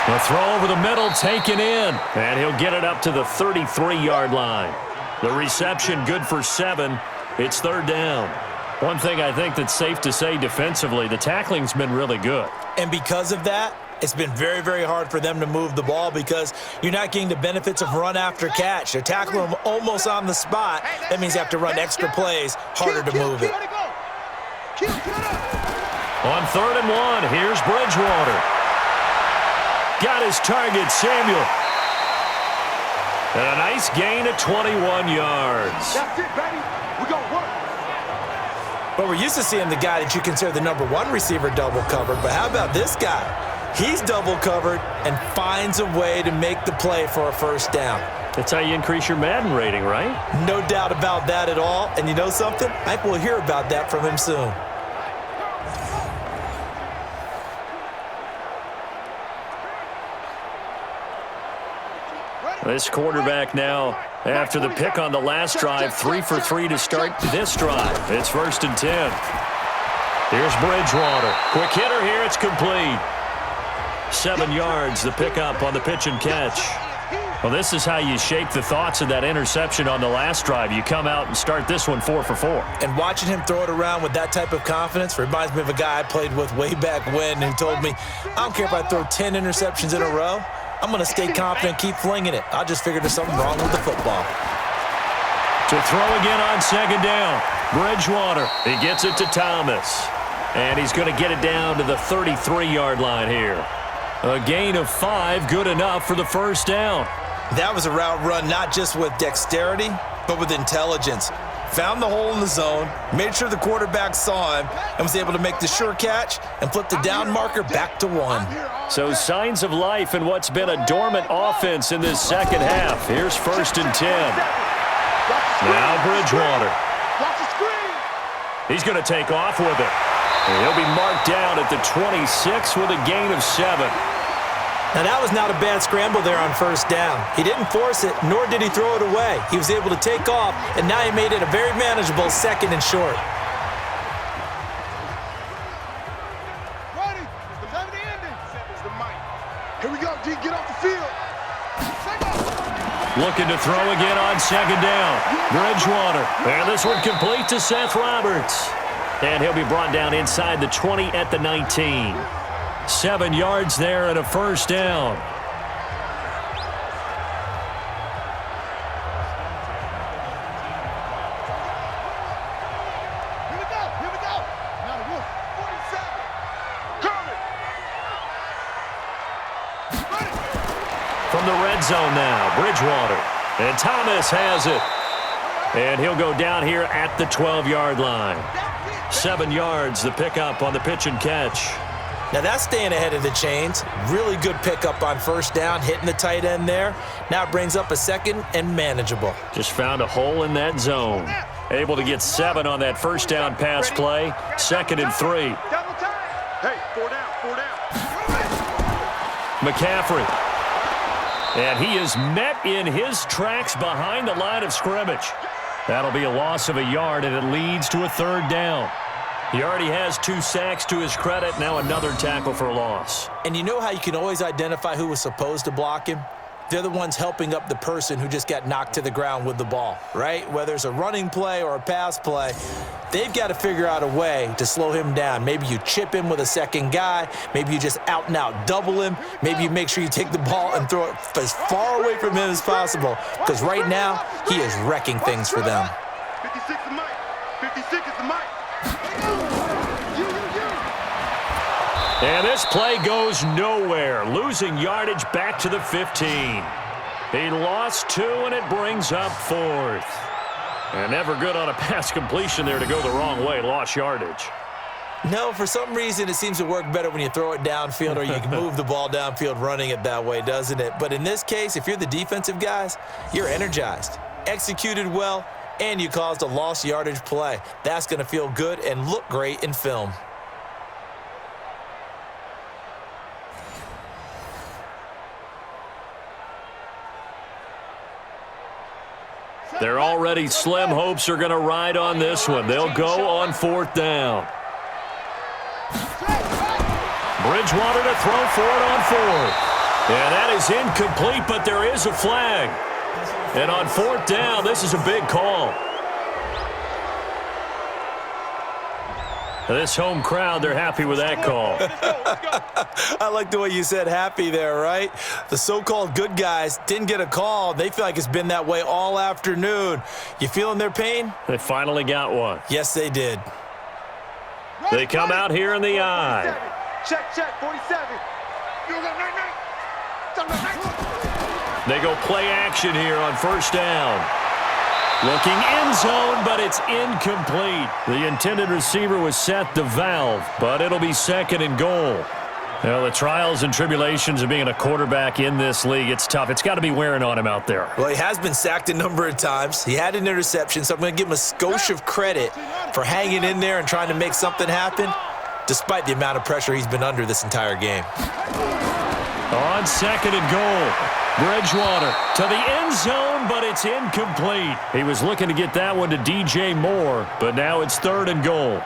The throw over the middle, taken in. And he'll get it up to the 33-yard line. The reception good for 7. It's 3rd down. One thing I think that's safe to say defensively, the tackling's been really good. And because of that, it's been very, very hard for them to move the ball because you're not getting the benefits of run after catch. They're tackling them almost on the spot. That means you have to run extra plays, harder to move it. On 3rd and 1, here's Bridgewater. Got his target, Samuel. And a nice gain of 21 yards. That's it, baby. We're going to work. But we're used to seeing the guy that you consider the number 1 receiver double covered. But how about this guy? He's double covered and finds a way to make the play for a first down. That's how you increase your Madden rating, right? No doubt about that at all. And you know something? I think we'll hear about that from him soon. This quarterback now, after the pick on the last drive, 3 for 3 to start this drive. It's 1st and 10. Here's Bridgewater. Quick hitter here. It's complete. 7 yards, the pickup on the pitch and catch. Well, this is how you shake the thoughts of that interception on the last drive. You come out and start this one 4 for 4. And watching him throw it around with that type of confidence reminds me of a guy I played with way back when who told me, I don't care if I throw 10 interceptions in a row. I'm going to stay confident, keep flinging it. I just figured there's something wrong with the football. To throw again on 2nd down. Bridgewater, he gets it to Thomas. And he's going to get it down to the 33-yard line here. A gain of 5, good enough for the first down. That was a route run not just with dexterity, but with intelligence. Found the hole in the zone, made sure the quarterback saw him, and was able to make the sure catch and flip the down marker back to 1. So signs of life in what's been a dormant offense in this second half. Here's 1st and 10. Now Bridgewater. He's going to take off with it. And he'll be marked down at the 26 with a gain of 7. Now, that was not a bad scramble there on first down. He didn't force it, nor did he throw it away. He was able to take off, and now he made it a very manageable 2nd and short. Ready? The time of the ending. Is the mic. Here we go, D. Get off the field. Looking to throw again on second down. Bridgewater. And this one complete to Seth Roberts. And he'll be brought down inside the 20 at the 19. 7 yards there and a first down. From the red zone now, Bridgewater. And Thomas has it. And he'll go down here at the 12-yard line. 7 yards, the pickup on the pitch and catch. Now that's staying ahead of the chains. Really good pickup on first down, hitting the tight end there. Now it brings up a second and manageable. Just found a hole in that zone. Able to get 7 on that first down pass play. 2nd and 3. Hey, 4 down, 4 down. McCaffrey. And he is met in his tracks behind the line of scrimmage. That'll be a loss of a yard, and it leads to a 3rd down. He already has 2 sacks to his credit. Now another tackle for a loss. And you know how you can always identify who was supposed to block him? They're the ones helping up the person who just got knocked to the ground with the ball, right? Whether it's a running play or a pass play, they've got to figure out a way to slow him down. Maybe you chip him with a second guy. Maybe you just out and out double him. Maybe you make sure you take the ball and throw it as far away from him as possible, because right now he is wrecking things for them. 56 is Mike. 56 is the Mike. And this play goes nowhere, losing yardage back to the 15. He lost 2, and it brings up 4th. And never good on a pass completion there to go the wrong way, lost yardage. No, for some reason, it seems to work better when you throw it downfield or you can move the ball downfield running it that way, doesn't it? But in this case, if you're the defensive guys, you're energized, executed well, and you caused a lost yardage play. That's going to feel good and look great in film. They're already slim hopes are going to ride on this one. They'll go on 4th down. Bridgewater to throw for it on 4th. And that is incomplete, but there is a flag. And on 4th down, this is a big call. This home crowd, they're happy with that call. I like the way you said happy there, right? The so-called good guys didn't get a call. They feel like it's been that way all afternoon. You feeling their pain? They finally got one. Yes, they did. They come out here in the eye. Check, 47. They go play action here on first down. Looking end zone, but it's incomplete. The intended receiver was set the valve, but it'll be 2nd and goal. Well, the trials and tribulations of being a quarterback in this league, it's tough. It's got to be wearing on him out there. Well, he has been sacked a number of times. He had an interception, so I'm going to give him a skosh of credit for hanging in there and trying to make something happen, despite the amount of pressure he's been under this entire game. On 2nd and goal. Bridgewater to the end zone, but it's incomplete. He was looking to get that one to DJ Moore, but now it's 3rd and goal.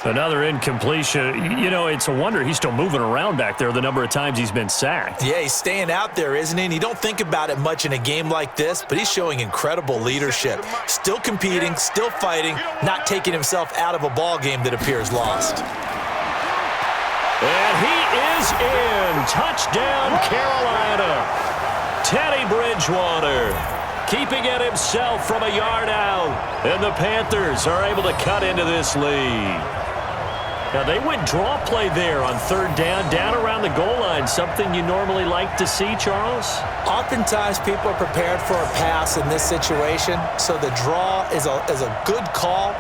Another incompletion. You know, it's a wonder he's still moving around back there the number of times he's been sacked. Yeah, he's staying out there, isn't he? And you don't think about it much in a game like this, but he's showing incredible leadership. Still competing, still fighting, not taking himself out of a ball game that appears lost. And he is in. Touchdown, Carolina. Teddy Bridgewater keeping it himself from a yard out. And the Panthers are able to cut into this lead. Now, they went draw play there on 3rd down around the goal line. Something you normally like to see, Charles? Oftentimes, people are prepared for a pass in this situation, so the draw is a good call,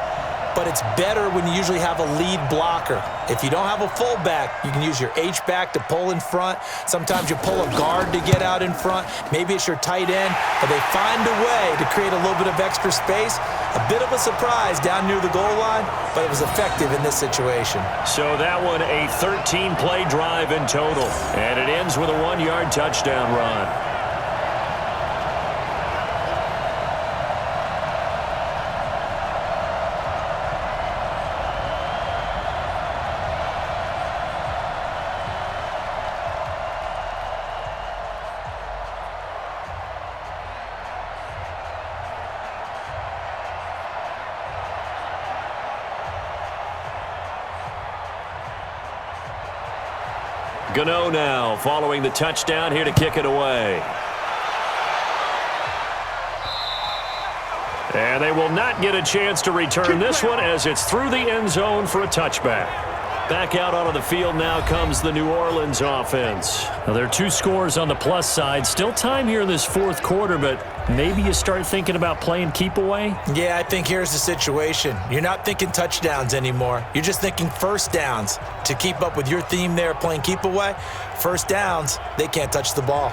but it's better when you usually have a lead blocker. If you don't have a fullback, you can use your H-back to pull in front. Sometimes you pull a guard to get out in front. Maybe it's your tight end, but they find a way to create a little bit of extra space. A bit of a surprise down near the goal line, but it was effective in this situation. So that one, a 13-play drive in total, and it ends with a 1-yard touchdown run. Gano now following the touchdown here to kick it away. And they will not get a chance to return this one as it's through the end zone for a touchback. Back out onto the field now comes the New Orleans offense. Now, there are 2 scores on the plus side. Still time here in this fourth quarter, but maybe you start thinking about playing keep away? Yeah, I think here's the situation. You're not thinking touchdowns anymore. You're just thinking first downs. To keep up with your theme there, playing keep away, first downs, they can't touch the ball.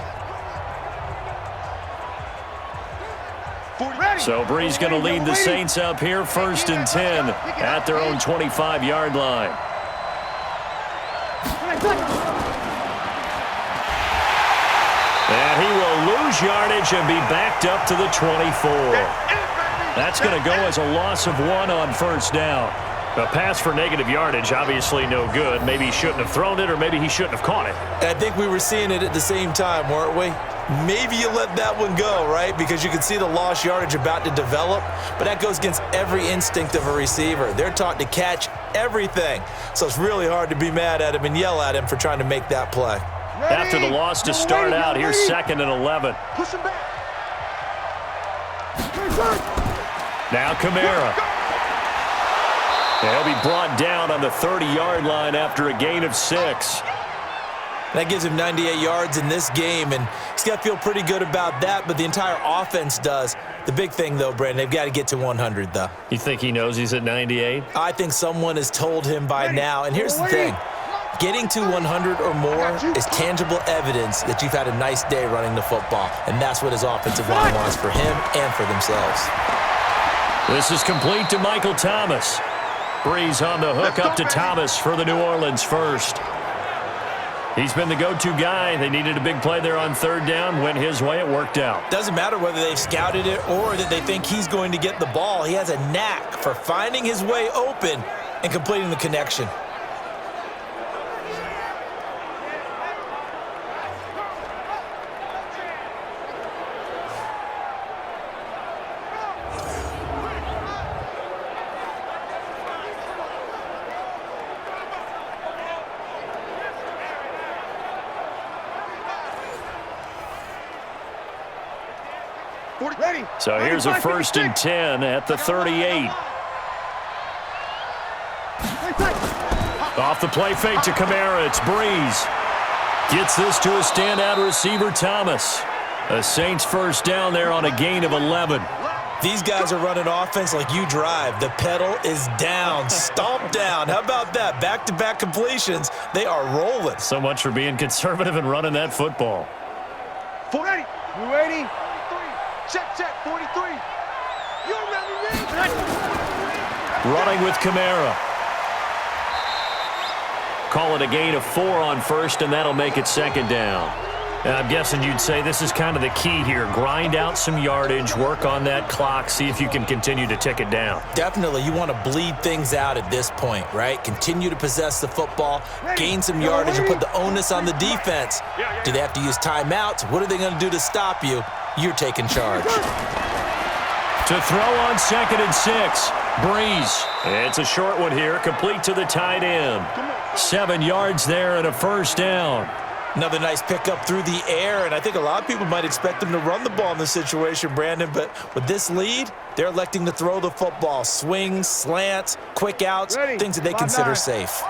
So Brees going to lead the Saints up here, 1st and 10 at their own 25-yard line. And he will lose yardage and be backed up to the 24. That's going to go as a loss of 1 on first down. A pass for negative yardage, obviously no good. Maybe he shouldn't have thrown it, or maybe he shouldn't have caught it. I think we were seeing it at the same time, weren't we? Maybe you let that one go, right? Because you can see the lost yardage about to develop, but that goes against every instinct of a receiver. They're taught to catch everything, so it's really hard to be mad at him and yell at him for trying to make that play. After the loss to start out, here's 2nd and 11. Push him back. Now Kamara. He'll be brought down on the 30-yard line after a gain of 6. That gives him 98 yards in this game, and he's got to feel pretty good about that, but the entire offense does. The big thing, though, Brandon, they've got to get to 100, though. You think he knows he's at 98? I think someone has told him by now, and here's the thing. Getting to 100 or more is tangible evidence that you've had a nice day running the football, and that's what his offensive line wants for him and for themselves. This is complete to Michael Thomas. Brees on the hook up to Thomas for the New Orleans first. He's been the go-to guy. They needed a big play there on 3rd down. Went his way. It worked out. Doesn't matter whether they've scouted it or that they think he's going to get the ball. He has a knack for finding his way open and completing the connection. So here's a 1st and 10 at the 38. Off the play fake to Kamara. It's Brees. Gets this to a standout receiver, Thomas. A Saints first down there on a gain of 11. These guys are running offense like you drive. The pedal is down, stomp down. How about that? Back-to-back completions. They are rolling. So much for being conservative and running that football. 480. 280. Check, 43. You're ready. Running with Kamara. Call it a gain of 4 on first, and that'll make it 2nd down. And I'm guessing you'd say this is kind of the key here. Grind out some yardage, work on that clock, see if you can continue to tick it down. Definitely. You want to bleed things out at this point, right? Continue to possess the football, gain some yardage, and put the onus on the defense. Do they have to use timeouts? What are they going to do to stop you? You're taking charge. To throw on 2nd and 6. Brees. It's a short one here, complete to the tight end. 7 yards there and a first down. Another nice pickup through the air, and I think a lot of people might expect them to run the ball in this situation, Brandon, but with this lead, they're electing to throw the football. Swings, slants, quick outs, things that they consider safe.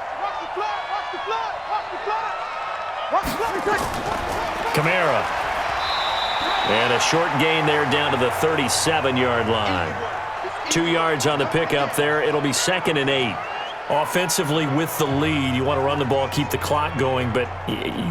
Kamara. And a short gain there down to the 37-yard line. 2 yards on the pickup there. It'll be 2nd and 8. Offensively with the lead, you want to run the ball, keep the clock going, but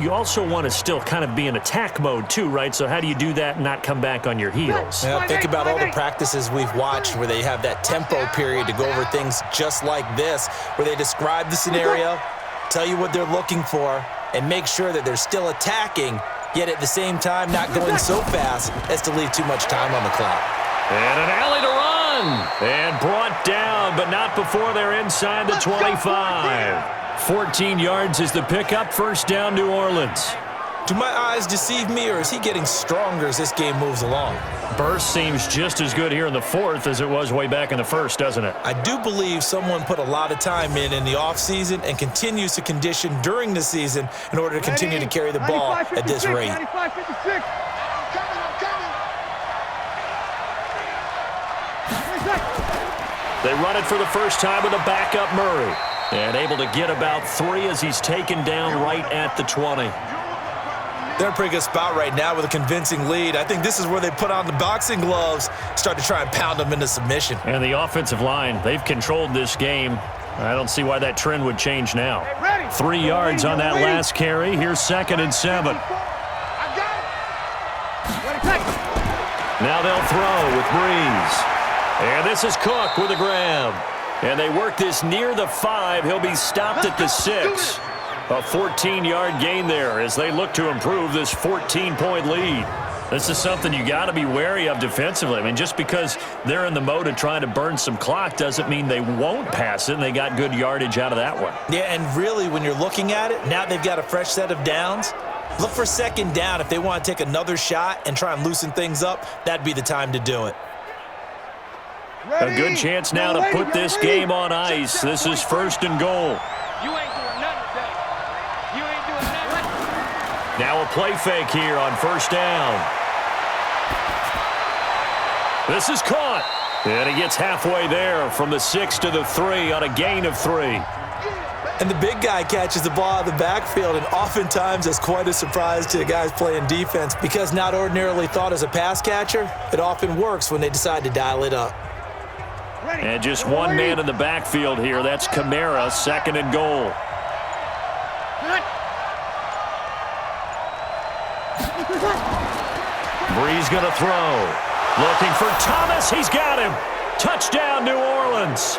you also want to still kind of be in attack mode too, right? So how do you do that and not come back on your heels? Yeah, think about all the practices we've watched where they have that tempo period to go over things just like this, where they describe the scenario, tell you what they're looking for, and make sure that they're still attacking, yet at the same time not going so fast as to leave too much time on the clock. And an alley to run. And brought down, but not before they're inside the 25. 14 yards is the pickup. First down, New Orleans. Do my eyes deceive me, or is he getting stronger as this game moves along? Burst seems just as good here in the fourth as it was way back in the first, doesn't it? I do believe someone put a lot of time in the offseason and continues to condition during the season in order to continue to carry the ball at this rate. 95-56. They run it for the first time with a backup Murray. And able to get about 3 as he's taken down right at the 20. They're in a pretty good spot right now with a convincing lead. I think this is where they put on the boxing gloves, start to try and pound them into submission. And the offensive line, they've controlled this game. I don't see why that trend would change now. 3 yards on that last carry. Here's 2nd and 7. Now they'll throw with Breeze. And this is Cook with a grab. And they work this near the 5. He'll be stopped at the 6. A 14-yard gain there as they look to improve this 14-point lead. This is something you got to be wary of defensively. I mean, just because they're in the mode of trying to burn some clock doesn't mean they won't pass it, and they got good yardage out of that one. Yeah, and really, when you're looking at it, now they've got a fresh set of downs. Look for 2nd down. If they want to take another shot and try and loosen things up, that'd be the time to do it. A good chance now to put this game on ice. This is 1st and goal. You ain't doing nothing today. You ain't doing nothing. Now a play fake here on 1st down. This is caught. And he gets halfway there from the 6 to the 3 on a gain of 3. And the big guy catches the ball out of the backfield, and oftentimes it's quite a surprise to the guys playing defense because not ordinarily thought as a pass catcher, it often works when they decide to dial it up. And just one man in the backfield here. That's Kamara, 2nd and goal. Breeze going to throw. Looking for Thomas. He's got him. Touchdown, New Orleans.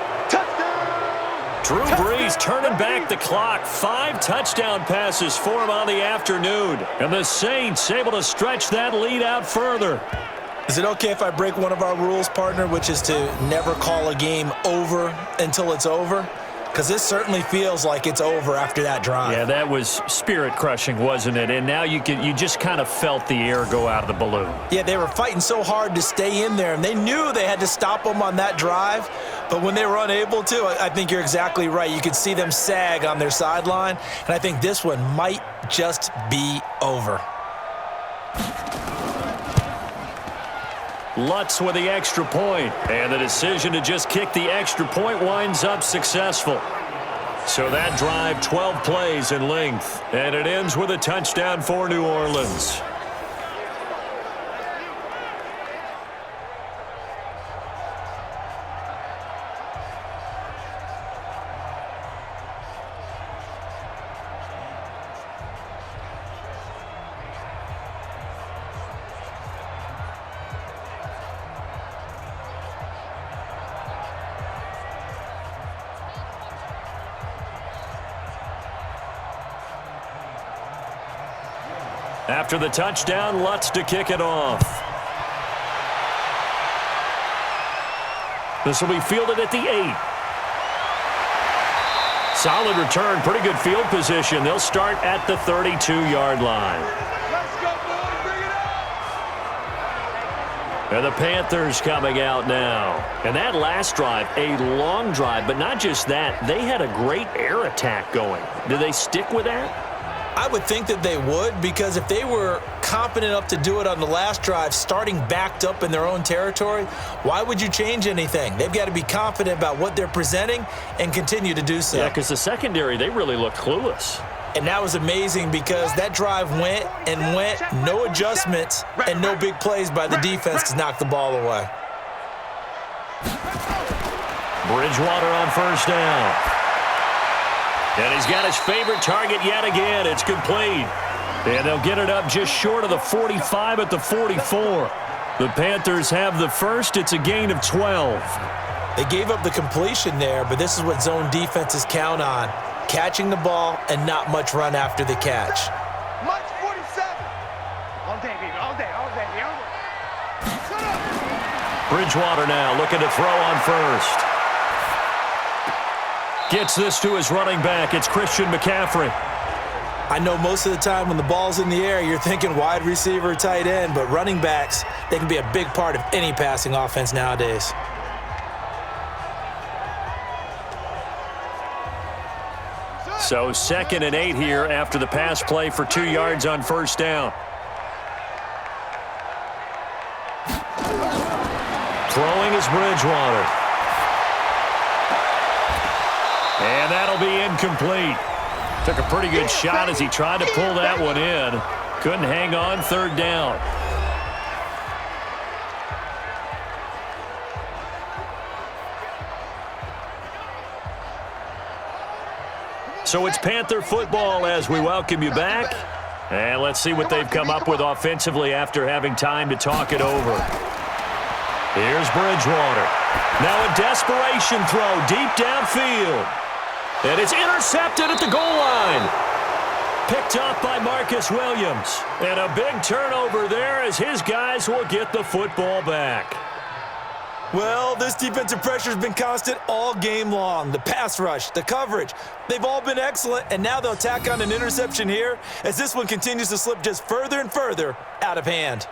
Drew Brees turning back the clock. 5 touchdown passes for him on the afternoon. And the Saints able to stretch that lead out further. Is it okay if I break one of our rules, partner, which is to never call a game over until it's over? Because this certainly feels like it's over after that drive. Yeah, that was spirit-crushing, wasn't it? And now you just kind of felt the air go out of the balloon. Yeah, they were fighting so hard to stay in there, and they knew they had to stop them on that drive. But when they were unable to, I think you're exactly right. You could see them sag on their sideline, and I think this one might just be over. Lutz with the extra point, and the decision to just kick the extra point winds up successful. So that drive, 12 plays in length, and it ends with a touchdown for New Orleans. After the touchdown, Lutz to kick it off. This will be fielded at the 8. Solid return, pretty good field position. They'll start at the 32-yard line. Let's go, boys. Bring it up. And the Panthers coming out now. And that last drive, a long drive, but not just that. They had a great air attack going. Do they stick with that? I would think that they would, because if they were confident enough to do it on the last drive, starting backed up in their own territory, why would you change anything? They've got to be confident about what they're presenting and continue to do so. Yeah, because the secondary, they really look clueless. And that was amazing because that drive went, no adjustments, and no big plays by the defense to knock the ball away. Bridgewater on 1st down. And he's got his favorite target yet again. It's complete. And they'll get it up just short of the 45 at the 44. The Panthers have the first. It's a gain of 12. They gave up the completion there, but this is what zone defenses count on. Catching the ball and not much run after the catch. Much 47. All day, baby. All day. All day. All day. Shut up. Bridgewater now looking to throw on 1st. Gets this to his running back. It's Christian McCaffrey. I know most of the time when the ball's in the air, you're thinking wide receiver, tight end, but running backs, they can be a big part of any passing offense nowadays. So 2nd and 8 here after the pass play for 2 yards on first down. Throwing is Bridgewater. And that'll be incomplete. Took a pretty good shot as he tried to pull that one in. Couldn't hang on, 3rd down. So it's Panther football as we welcome you back. And let's see what they've come up with offensively after having time to talk it over. Here's Bridgewater. Now a desperation throw deep downfield. And it's intercepted at the goal line. Picked up by Marcus Williams. And a big turnover there as his guys will get the football back. Well, this defensive pressure has been constant all game long. The pass rush, the coverage, they've all been excellent, and now they'll tack on an interception here as this one continues to slip just further and further out of hand.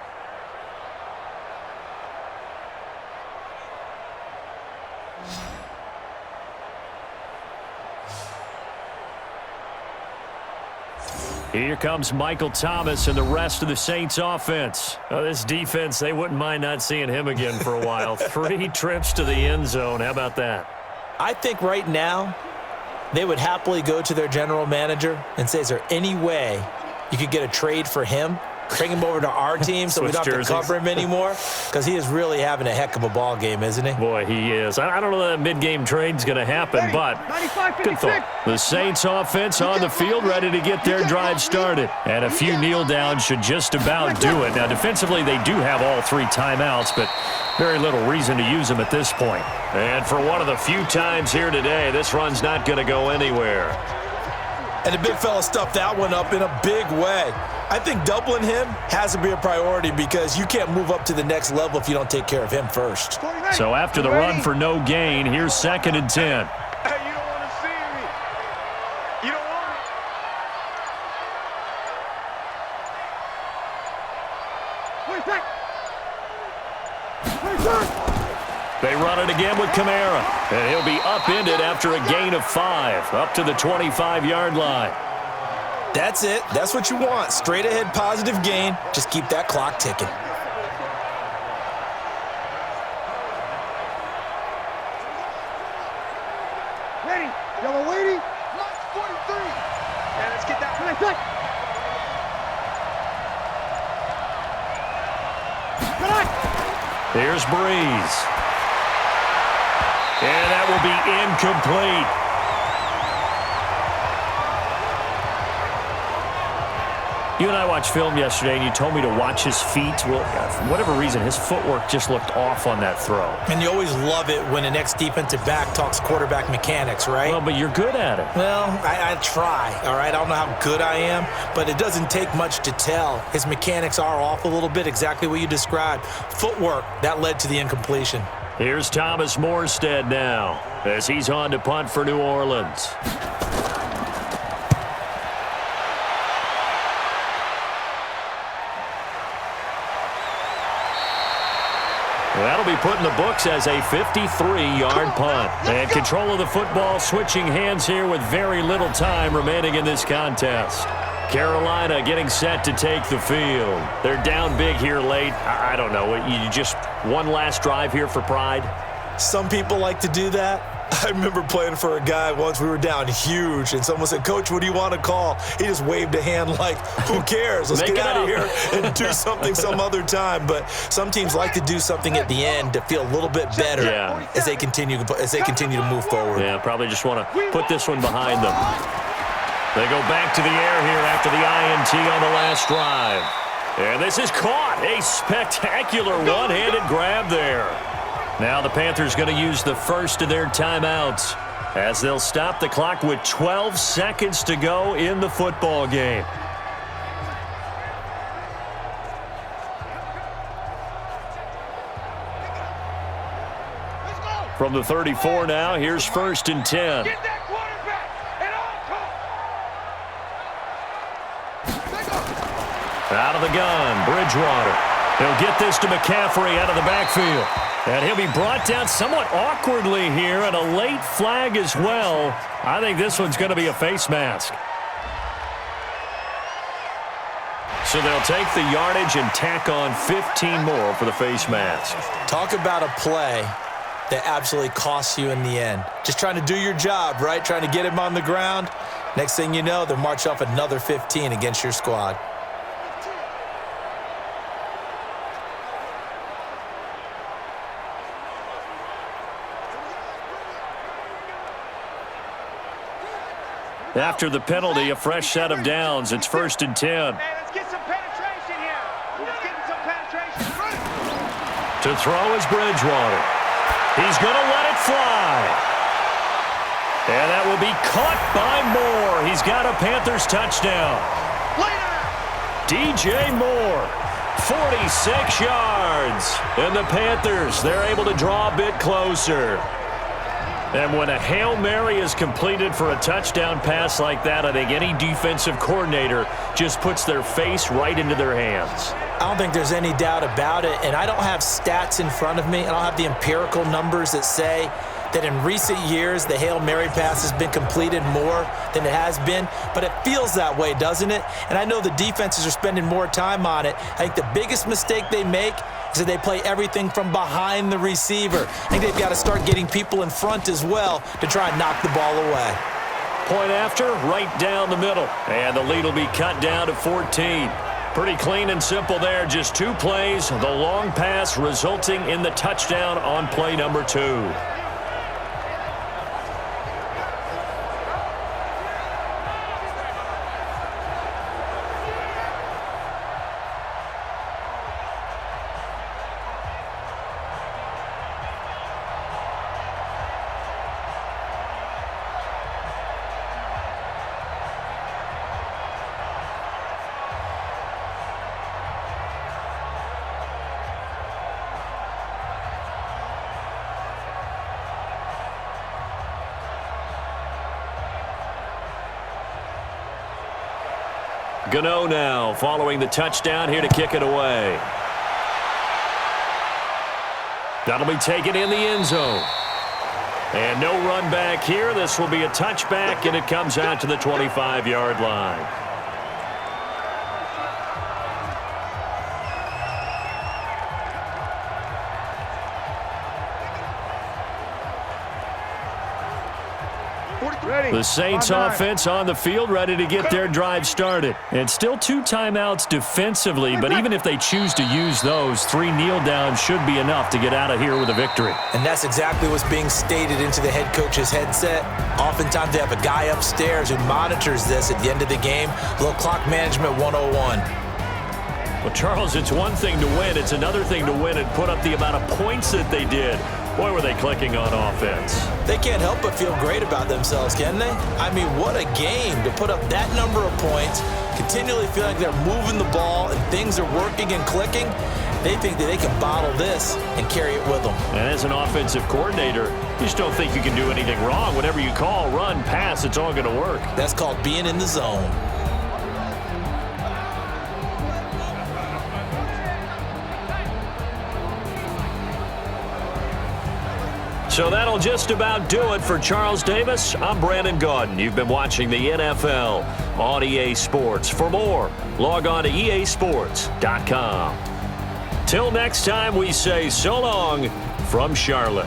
Here comes Michael Thomas and the rest of the Saints offense. Oh, this defense, they wouldn't mind not seeing him again for a while. 3 trips to the end zone. How about that? I think right now they would happily go to their general manager and say, is there any way you could get a trade for him? Bring him over to our team so we don't have to cover him anymore? Because he is really having a heck of a ball game, isn't he? Boy, he is. I don't know that mid-game trade's going to happen, but good thought. The Saints offense on the field ready to get their drive started. And a few kneel downs should just about do it. Now, defensively, they do have all 3 timeouts, but very little reason to use them at this point. And for one of the few times here today, this run's not going to go anywhere. And the big fella stuffed that one up in a big way. I think doubling him has to be a priority because you can't move up to the next level if you don't take care of him first. So after the run for no gain, here's 2nd and 10. Hey, you don't want to see me. You don't want me. They run it again with Kamara. And he'll be upended after a gain of 5, up to the 25-yard line. That's it. That's what you want. Straight ahead positive gain. Just keep that clock ticking. Ready. Yellow lady. March 43. Yeah, let's get that. Play. Here's Breeze. And that will be incomplete. You and I watched film yesterday, and you told me to watch his feet. Well, for whatever reason, his footwork just looked off on that throw. And you always love it when an ex-defensive back talks quarterback mechanics, right? Well, but you're good at it. Well, I try, all right? I don't know how good I am, but it doesn't take much to tell. His mechanics are off a little bit, exactly what you described. Footwork, that led to the incompletion. Here's Thomas Morstead now as he's on to punt for New Orleans. That'll be put in the books as a 53-yard punt. And control of the football switching hands here with very little time remaining in this contest. Carolina getting set to take the field. They're down big here late. I don't know. You just one last drive here for pride? Some people like to do that. I remember playing for a guy once. We were down huge, and someone said, "Coach, what do you want to call?" He just waved a hand like, who cares? Let's get out of here and do something some other time. But some teams like to do something at the end to feel a little bit better as they continue to move forward. Yeah, probably just want to put this one behind them. They go back to the air here after the INT on the last drive. And this is caught. A spectacular one-handed grab there. Now the Panthers going to use the first of their timeouts as they'll stop the clock with 12 seconds to go in the football game. From the 34 now, here's 1st and 10. Get that quarterback at all Out of the gun, Bridgewater. He'll get this to McCaffrey out of the backfield. And he'll be brought down somewhat awkwardly here, and a late flag as well. I think this one's going to be a face mask. So they'll take the yardage and tack on 15 more for the face mask. Talk about a play that absolutely costs you in the end. Just trying to do your job, right? Trying to get him on the ground. Next thing you know, they'll march off another 15 against your squad. After the penalty, a fresh set of downs. It's 1st and 10. Hey, let's get some penetration here. Let's get some penetration. To throw is Bridgewater. He's going to let it fly. And that will be caught by Moore. He's got a Panthers touchdown. DJ Moore, 46 yards. And the Panthers, they're able to draw a bit closer. And when a Hail Mary is completed for a touchdown pass like that, I think any defensive coordinator just puts their face right into their hands. I don't think there's any doubt about it, and I don't have stats in front of me. I don't have the empirical numbers that say that in recent years the Hail Mary pass has been completed more than it has been, but it feels that way, doesn't it? And I know the defenses are spending more time on it. I think the biggest mistake they make is that they play everything from behind the receiver. I think they've got to start getting people in front as well to try and knock the ball away. Point after, right down the middle. And the lead will be cut down to 14. Pretty clean and simple there. Just 2 plays. The long pass resulting in the touchdown on play number 2. Gano now following the touchdown here to kick it away. That'll be taken in the end zone. And no run back here. This will be a touchback, and it comes out to the 25-yard line. The Saints offense on the field, ready to get their drive started. And still 2 timeouts defensively, but even if they choose to use those, 3 kneel downs should be enough to get out of here with a victory. And that's exactly what's being stated into the head coach's headset. Oftentimes they have a guy upstairs who monitors this at the end of the game. A little clock management 101. Well, Charles, it's one thing to win. It's another thing to win and put up the amount of points that they did. Boy, were they clicking on offense. They can't help but feel great about themselves, can they? I mean, what a game to put up that number of points, continually feel like they're moving the ball and things are working and clicking. They think that they can bottle this and carry it with them. And as an offensive coordinator, you just don't think you can do anything wrong. Whatever you call, run, pass, it's all going to work. That's called being in the zone. So that'll just about do it for Charles Davis. I'm Brandon Gaudin. You've been watching the NFL on EA Sports. For more, log on to easports.com. Till next time, we say so long from Charlotte.